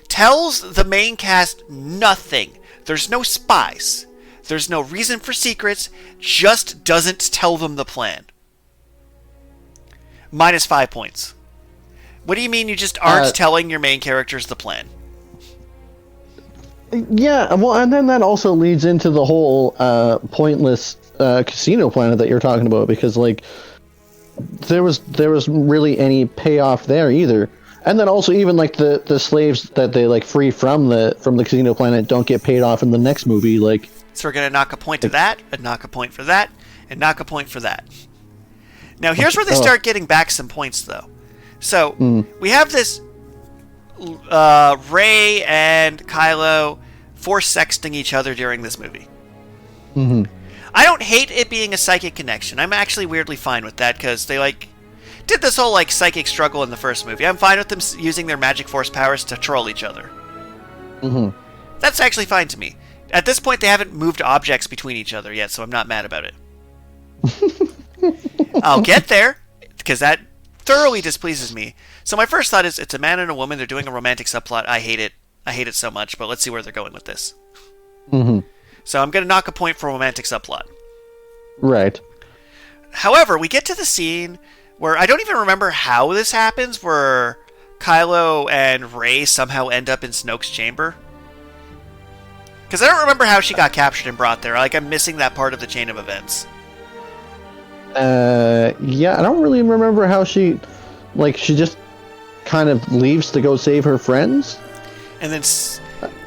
Tells the main cast nothing. There's no spies. There's no reason for secrets. Just doesn't tell them the plan. -5 points. What do you mean you just aren't telling your main characters the plan? Yeah, well, and then that also leads into the whole pointless casino planet that you're talking about, because there was really any payoff there either. And then also even the slaves that they free from the casino planet don't get paid off in the next movie. So we're gonna knock a point to that, and knock a point for that, and knock a point for that. Now here's where they start getting back some points though, So we have this Rey and Kylo force sexting each other during this movie. I don't hate it being a psychic connection. I'm actually weirdly fine with that because they did this whole psychic struggle in the first movie. I'm fine with them using their magic force powers to troll each other. That's actually fine to me. At this point, they haven't moved objects between each other yet, so I'm not mad about it. I'll get there, because that thoroughly displeases me. So my first thought is, it's a man and a woman, they're doing a romantic subplot. I hate it. I hate it so much, but let's see where they're going with this. So I'm going to knock a point for romantic subplot. Right. However, we get to the scene where I don't even remember how this happens, where Kylo and Rey somehow end up in Snoke's chamber. Because I don't remember how she got captured and brought there. I'm missing that part of the chain of events. Yeah, I don't really remember how she just kind of leaves to go save her friends. And then,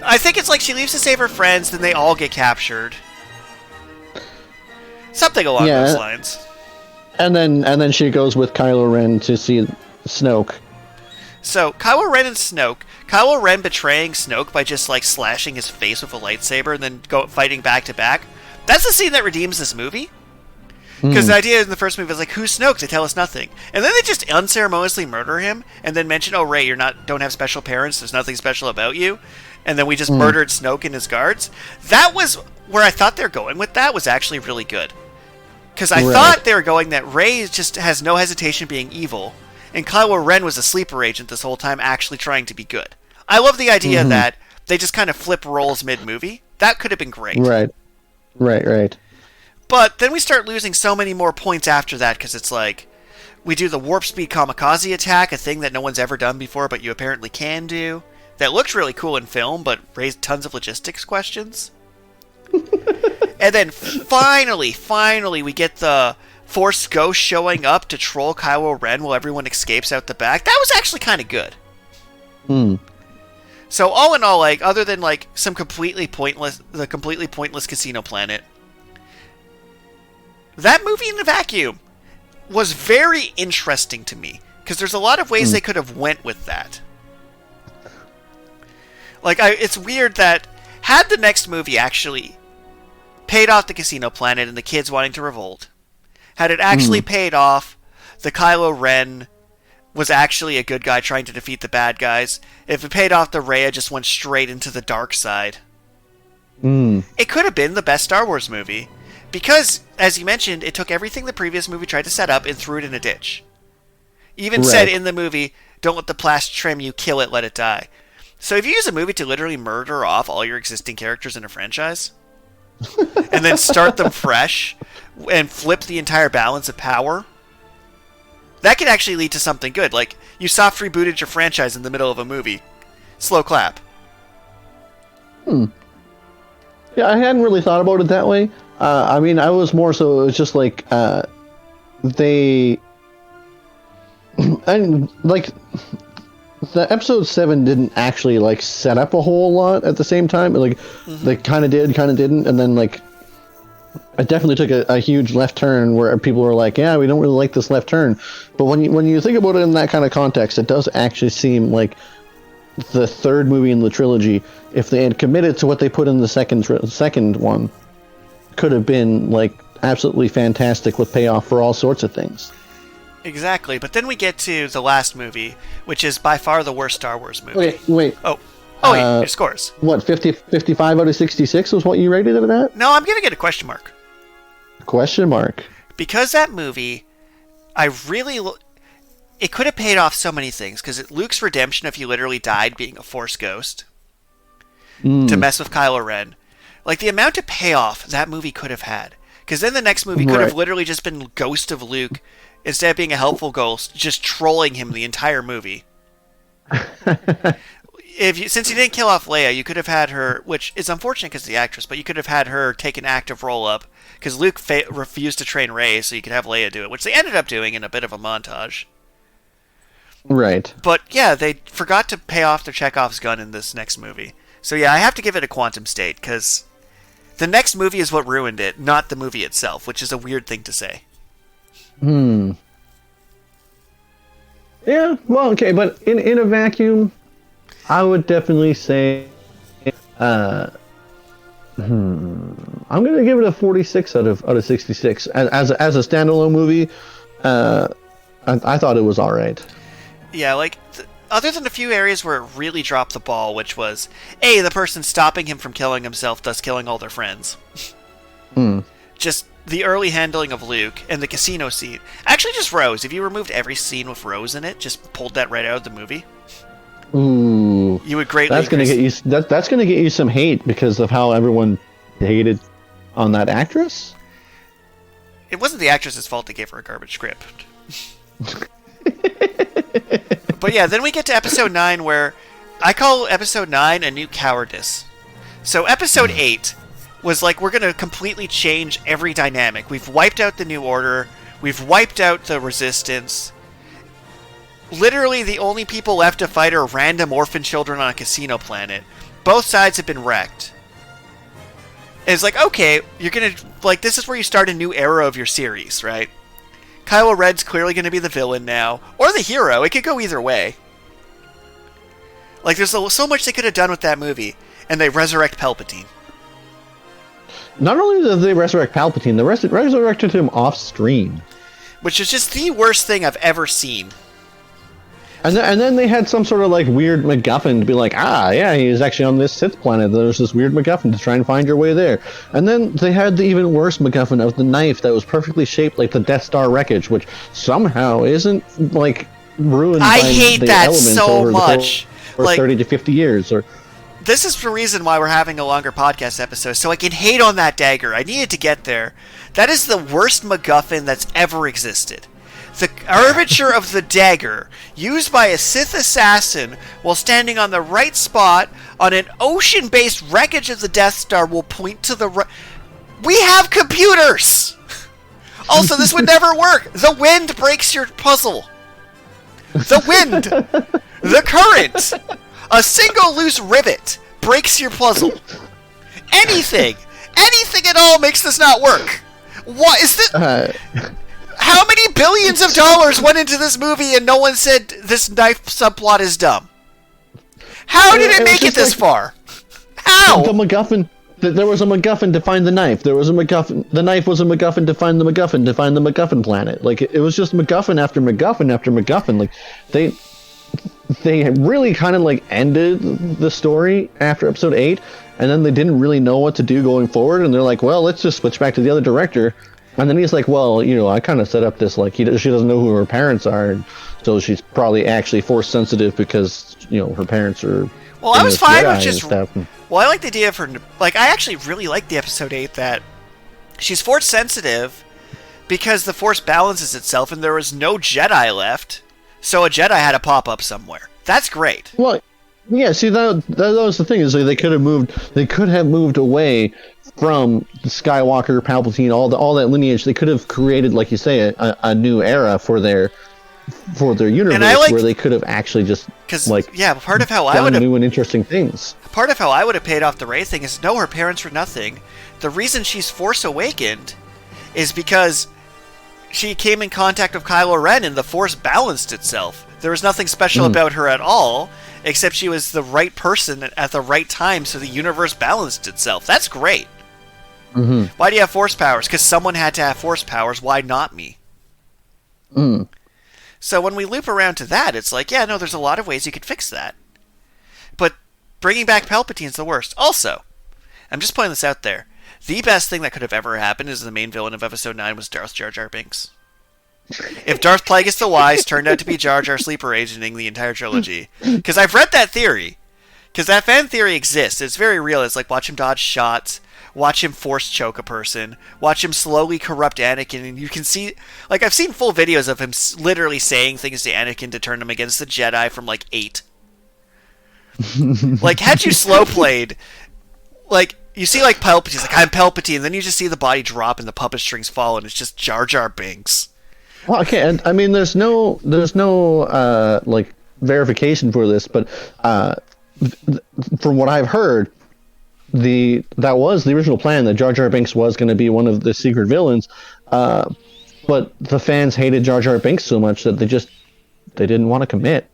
I think it's she leaves to save her friends, then they all get captured. Something along those lines. And then she goes with Kylo Ren to see Snoke. So, Kylo Ren and Snoke. Kylo Ren betraying Snoke by just, slashing his face with a lightsaber and then fighting back to back. That's the scene that redeems this movie. Because the idea in the first movie is who's Snoke? They tell us nothing. And then they just unceremoniously murder him and then mention, oh, Rey, don't have special parents. There's nothing special about you. And then we just murdered Snoke and his guards. That was where I thought they were going with that was actually really good. Because I thought they were going that Rey just has no hesitation being evil. And Kylo Ren was a sleeper agent this whole time, actually trying to be good. I love the idea that they just kind of flip roles mid-movie. That could have been great. Right. But then we start losing so many more points after that, because it's we do the warp speed kamikaze attack, a thing that no one's ever done before, but you apparently can do. That looks really cool in film, but raised tons of logistics questions. And then finally, we get the Force Ghost showing up to troll Kylo Ren while everyone escapes out the back. That was actually kind of good. So all in all, other than the completely pointless casino planet, that movie in a vacuum was very interesting to me because there's a lot of ways they could have went with that. It's weird that had the next movie actually paid off the casino planet and the kids wanting to revolt, had it actually paid off the Kylo Ren was actually a good guy trying to defeat the bad guys, if it paid off the Rey just went straight into the dark side, it could have been the best Star Wars movie. Because, as you mentioned, it took everything the previous movie tried to set up and threw it in a ditch. Even said in the movie, don't let the plastic trim you, kill it, let it die. So if you use a movie to literally murder off all your existing characters in a franchise, and then start them fresh, and flip the entire balance of power, that could actually lead to something good. You soft rebooted your franchise in the middle of a movie. Slow clap. Yeah, I hadn't really thought about it that way. I was more so, it was just they... And, the episode 7 didn't actually, set up a whole lot at the same time. They kind of did, kind of didn't, and then, I definitely took a huge left turn where people were like, yeah, we don't really like this left turn. But when you think about it in that kind of context, it does actually seem like the third movie in the trilogy, if they had committed to what they put in the second one, could have been absolutely fantastic with payoff for all sorts of things. Exactly, but then we get to the last movie, which is by far the worst Star Wars movie. Wait. Oh, yeah, your scores. What, 55 out of 66 was what you rated it at? No, I'm giving it a question mark. Question mark. Because that movie, it could have paid off so many things, because Luke's redemption if he literally died being a Force ghost, to mess with Kylo Ren. The amount of payoff that movie could have had. Because then the next movie could have literally just been Ghost of Luke, instead of being a helpful ghost, just trolling him the entire movie. Since you didn't kill off Leia, you could have had her, which is unfortunate because of the actress, but you could have had her take an active role up, because Luke refused to train Rey, so you could have Leia do it, which they ended up doing in a bit of a montage. Right. But yeah, they forgot to pay off their Chekhov's gun in this next movie. So yeah, I have to give it a Quantum State, because the next movie is what ruined it, not the movie itself, which is a weird thing to say. Yeah, well, okay, but in a vacuum, I would definitely say, I'm gonna give it a 46 out of 66. As a standalone movie, I thought it was all right. Yeah, like other than a few areas where it really dropped the ball, which was A, the person stopping him from killing himself, thus killing all their friends. Just the early handling of Luke and the casino scene. Actually, just Rose. If you removed every scene with Rose in it, just pulled that right out of the movie. Ooh, you would greatly. That's gonna get you. That's gonna get you some hate because of how everyone hated on that actress. It wasn't the actress's fault they gave her a garbage script. But yeah, then we get to episode 9, where I call episode 9 a new cowardice. So episode 8 was like, we're going to completely change every dynamic. We've wiped out the New Order. We've wiped out the Resistance. Literally, the only people left to fight are random orphan children on a casino planet. Both sides have been wrecked. And it's like, okay, you're going to, like, this is where you start a new era of your series, right? Kylo Ren's clearly going to be the villain now. Or the hero. It could go either way. Like, there's so much they could have done with that movie. And they resurrect Palpatine. Not only did they resurrect Palpatine, they resurrected him off-screen. Which is just the worst thing I've ever seen. And then they had some sort of like weird MacGuffin to be like, yeah, he's actually on this Sith planet. There's this weird MacGuffin to try and find your way there. And then they had the even worse MacGuffin of the knife that was perfectly shaped like the Death Star wreckage, which somehow isn't like ruined I by hate the that elements so over much. For like, 30 to 50 years. Or this is the reason why we're having a longer podcast episode, so I can hate on that dagger. I needed to get there. That is the worst MacGuffin that's ever existed. The armature of the dagger, used by a Sith assassin while standing on the right spot on an ocean-based wreckage of the Death Star, will point to the right. We have computers! Also, this would never work. The wind breaks your puzzle. The wind! The current! A single loose rivet breaks your puzzle. Anything at all makes this not work. What is this? How many billions of dollars went into this movie and no one said this knife subplot is dumb? How did it make it this far? How? The MacGuffin. There was a MacGuffin to find the knife. There was a MacGuffin. The knife was a MacGuffin to find the MacGuffin to find the MacGuffin planet. Like it was just MacGuffin after MacGuffin after MacGuffin. Like they really kind of like ended the story after episode 8, and then they didn't really know what to do going forward. And they're like, well, let's just switch back to the other director. And then he's like, well, I kind of set up this, like, she doesn't know who her parents are, and so she's probably actually force sensitive because, her parents are... Well, I was fine with just... Well, I like the idea of her... Like, I actually really like the episode 8 that she's force sensitive because the force balances itself and there was no Jedi left, so a Jedi had to pop up somewhere. That's great. Well, yeah, see, that was the thing, is like they could have moved away from the Skywalker, Palpatine, all that lineage. They could have created, like you say, a new era for their universe, where they could have actually just part of how I would have new and interesting things. Part of how I would have paid off the Rey thing is no, her parents were nothing. The reason she's Force awakened is because she came in contact with Kylo Ren and the Force balanced itself. There was nothing special about her at all, except she was the right person at the right time, so the universe balanced itself. That's great. Mm-hmm. Why do you have Force powers? Because someone had to have Force powers. Why not me? So when we loop around to that, it's like, yeah, no, there's a lot of ways you could fix that. But bringing back Palpatine's the worst. Also, I'm just putting this out there. The best thing that could have ever happened is the main villain of Episode 9 was Darth Jar Jar Binks. If Darth Plagueis the Wise turned out to be Jar Jar sleeper agenting the entire trilogy. Because I've read that theory. Because that fan theory exists. It's very real. It's like, watch him dodge shots, watch him force choke a person, watch him slowly corrupt Anakin, and you can see... Like, I've seen full videos of him literally saying things to Anakin to turn him against the Jedi from, like, 8. Like, had you slow played... Like, you see, like, Palpatine's like, I'm Palpatine, and then you just see the body drop and the puppet strings fall, and it's just Jar Jar Binks. Well, okay, and I mean, there's no like verification for this, but from what I've heard, that was the original plan, that Jar Jar Binks was going to be one of the secret villains, but the fans hated Jar Jar Binks so much that they just they didn't want to commit.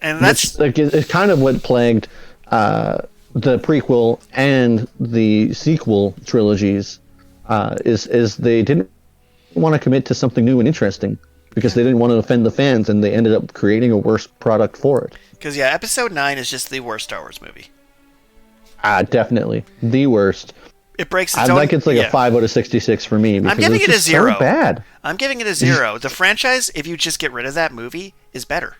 And that's it's kind of what plagued the prequel and the sequel trilogies. Is they didn't want to commit to something new and interesting because they didn't want to offend the fans, and they ended up creating a worse product for it. Because Episode 9 is just the worst Star Wars movie. Definitely the worst. It breaks its I own... think it's like a 5 out of 66 for me. I'm giving it a 0. So bad. I'm giving it a 0. The franchise, if you just get rid of that movie, is better.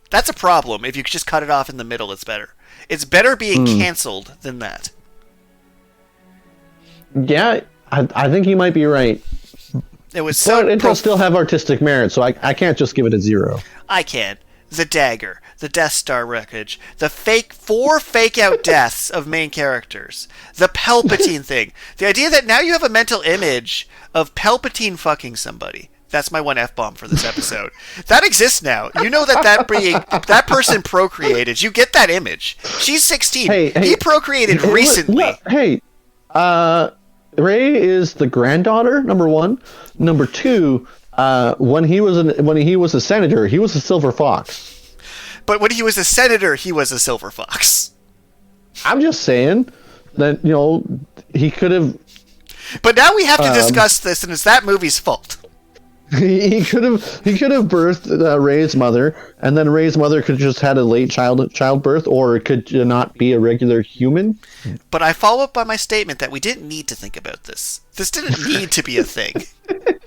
That's a problem. If you just cut it off in the middle, it's better. It's better being canceled than that. Yeah, I think you might be right. It was so... But it will still have artistic merit, so I can't just give it a 0. I can. The dagger, the Death Star wreckage, the 4 fake-out deaths of main characters, the Palpatine thing. The idea that now you have a mental image of Palpatine fucking somebody. That's my one F-bomb for this episode. That exists now. You know that person procreated. You get that image. She's 16. He procreated recently. Rey is the granddaughter, number 1. Number 2, when he was a senator, he was a silver fox. But when he was a senator, he was a silver fox. I'm just saying that, he could have... But now we have to discuss this, and it's that movie's fault. He could have birthed Rey's mother, and then Rey's mother could have just had a late childbirth, or it could not be a regular human. But I follow up by my statement that we didn't need to think about this. This didn't need to be a thing. It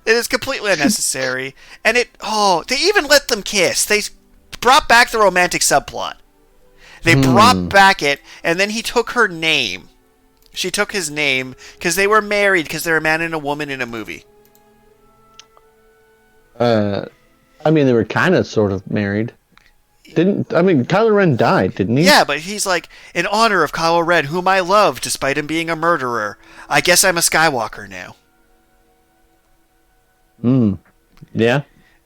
is completely unnecessary, and they even let them kiss. They brought back the romantic subplot. They brought back it, and then he took her name. She took his name because they were married, because they're a man and a woman in a movie. They were kind of sort of married. Kylo Ren died, didn't he? Yeah, but he's like, in honor of Kylo Ren, whom I love despite him being a murderer. I guess I'm a Skywalker now. Yeah.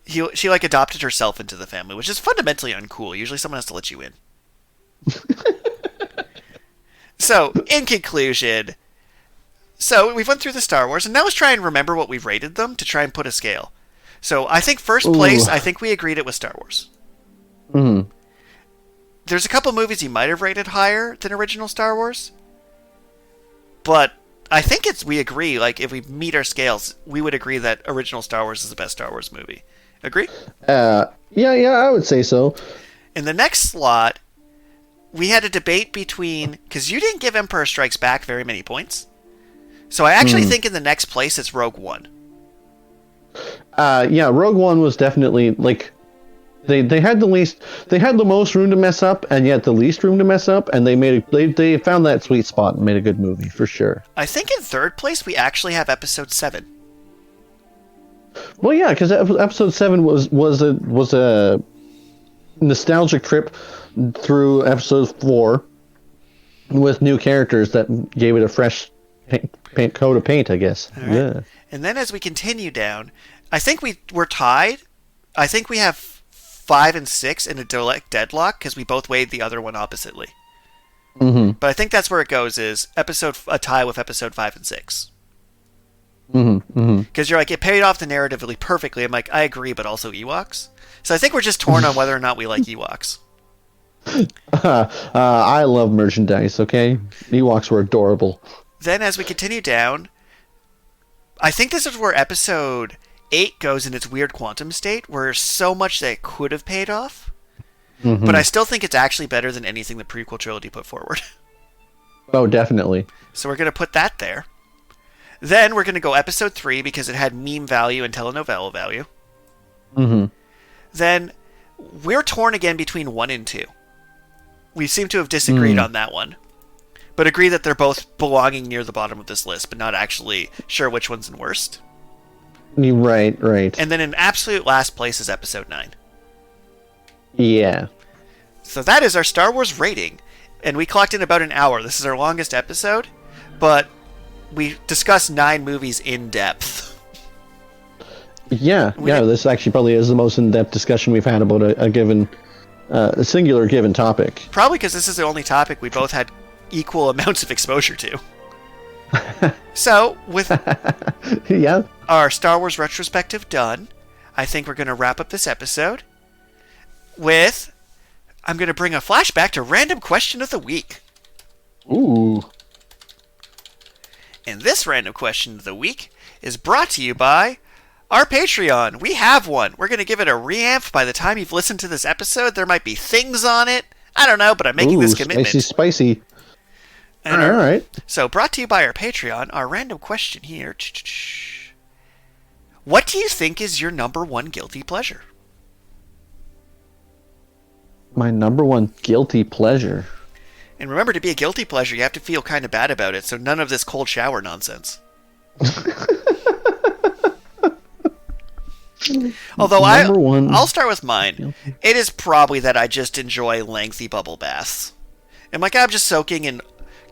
She adopted herself into the family, which is fundamentally uncool. Usually someone has to let you in. So, in conclusion, we've went through the Star Wars, and now let's try and remember what we've rated them to try and put a scale. So, I think first place, I think we agreed it was Star Wars. There's a couple movies you might have rated higher than original Star Wars. But I think we agree, if we meet our scales, we would agree that original Star Wars is the best Star Wars movie. Agree? Yeah, I would say so. In the next slot, we had a debate between... Because you didn't give Empire Strikes Back very many points. So I actually think in the next place it's Rogue One. Rogue One was definitely they had the most room to mess up, and yet the least room to mess up, and they found that sweet spot and made a good movie for sure. I think in third place we actually have Episode 7. Well, yeah, because Episode 7 was a nostalgic trip through Episode 4 with new characters that gave it a fresh coat of paint, I guess. Right. Yeah. And then as we continue down, I think we're tied. I think we have 5 and 6 in a deadlock because we both weighed the other one oppositely. But I think that's where it goes, is a tie with Episode 5 and 6. Because you're like, it paid off the narrative really perfectly. I'm like, I agree, but also Ewoks. So I think we're just torn on whether or not we like Ewoks. I love merchandise, okay? Ewoks were adorable. Then as we continue down, I think this is where Episode 8 goes in its weird quantum state, where there's so much that it could have paid off. But I still think it's actually better than anything the prequel trilogy put forward. Oh, definitely. So we're going to put that there. Then we're going to go Episode 3 because it had meme value and telenovela value. Then we're torn again between 1 and 2. We seem to have disagreed on that one, but agree that they're both belonging near the bottom of this list, but not actually sure which one's the worst. Right. And then in absolute last place is Episode 9. Yeah. So that is our Star Wars rating, and we clocked in about an hour. This is our longest episode, but we discussed 9 movies in depth. Yeah, this actually probably is the most in-depth discussion we've had about a singular given topic. Probably because this is the only topic we both had equal amounts of exposure to. So, with our Star Wars retrospective done, I think we're going to wrap up this episode with... I'm going to bring a flashback to Random Question of the Week. Ooh. And this Random Question of the Week is brought to you by our Patreon. We have one. We're going to give it a reamp by the time you've listened to this episode. There might be things on it. I don't know, but I'm making this commitment. Spicy. And all right. So, brought to you by our Patreon, our random question here. What do you think is your number one guilty pleasure? My number one guilty pleasure. And remember, to be a guilty pleasure, you have to feel kind of bad about it, so none of this cold shower nonsense. Although I'll start with mine. It is probably that I just enjoy lengthy bubble baths. And like, I'm just soaking in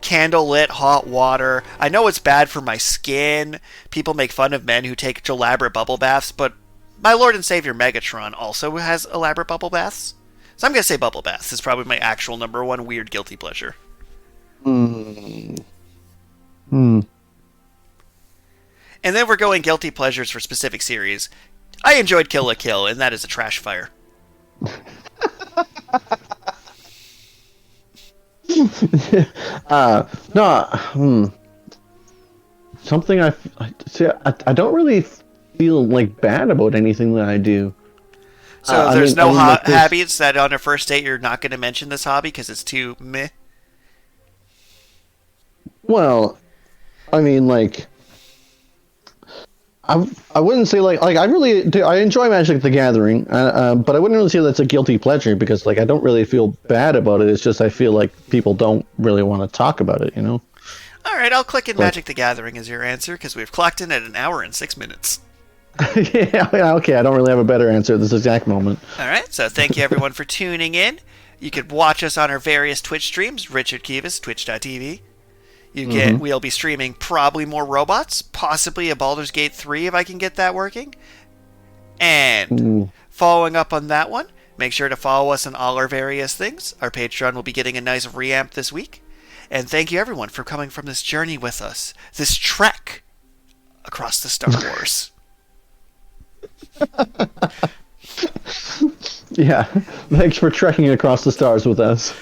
candlelit hot water. I know it's bad for my skin. People make fun of men who take elaborate bubble baths, but my Lord and Savior Megatron also has elaborate bubble baths. So I'm going to say bubble baths is probably my actual number one weird guilty pleasure. And then we're going guilty pleasures for specific series. I enjoyed Kill la Kill, and that is a trash fire. Something I don't really feel like bad about anything that I do. So there's hobbies that on a first date you're not going to mention this hobby because it's too meh? Well, I mean, like, I wouldn't say like I really do. I enjoy Magic the Gathering, but I wouldn't really say that's a guilty pleasure because like I don't really feel bad about it. It's just I feel like people don't really want to talk about it, you know? All right, I'll click in Magic the Gathering as your answer because we've clocked in at 1 hour and 6 minutes. Yeah, okay, I don't really have a better answer at this exact moment. All right, so thank you everyone for tuning in. You could watch us on our various Twitch streams, Richard Kivas, twitch.tv. We'll be streaming probably more robots, possibly a Baldur's Gate 3 if I can get that working. And following up on that one, make sure to follow us on all our various things. Our Patreon will be getting a nice reamp this week. And thank you everyone for coming from this journey with us, this trek across the Star Wars. Yeah, thanks for trekking across the stars with us.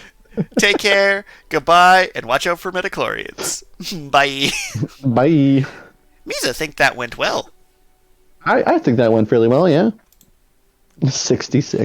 Take care, goodbye, and watch out for midichlorians. Bye. Bye. Misa, think that went well. I think that went fairly well, yeah. 66.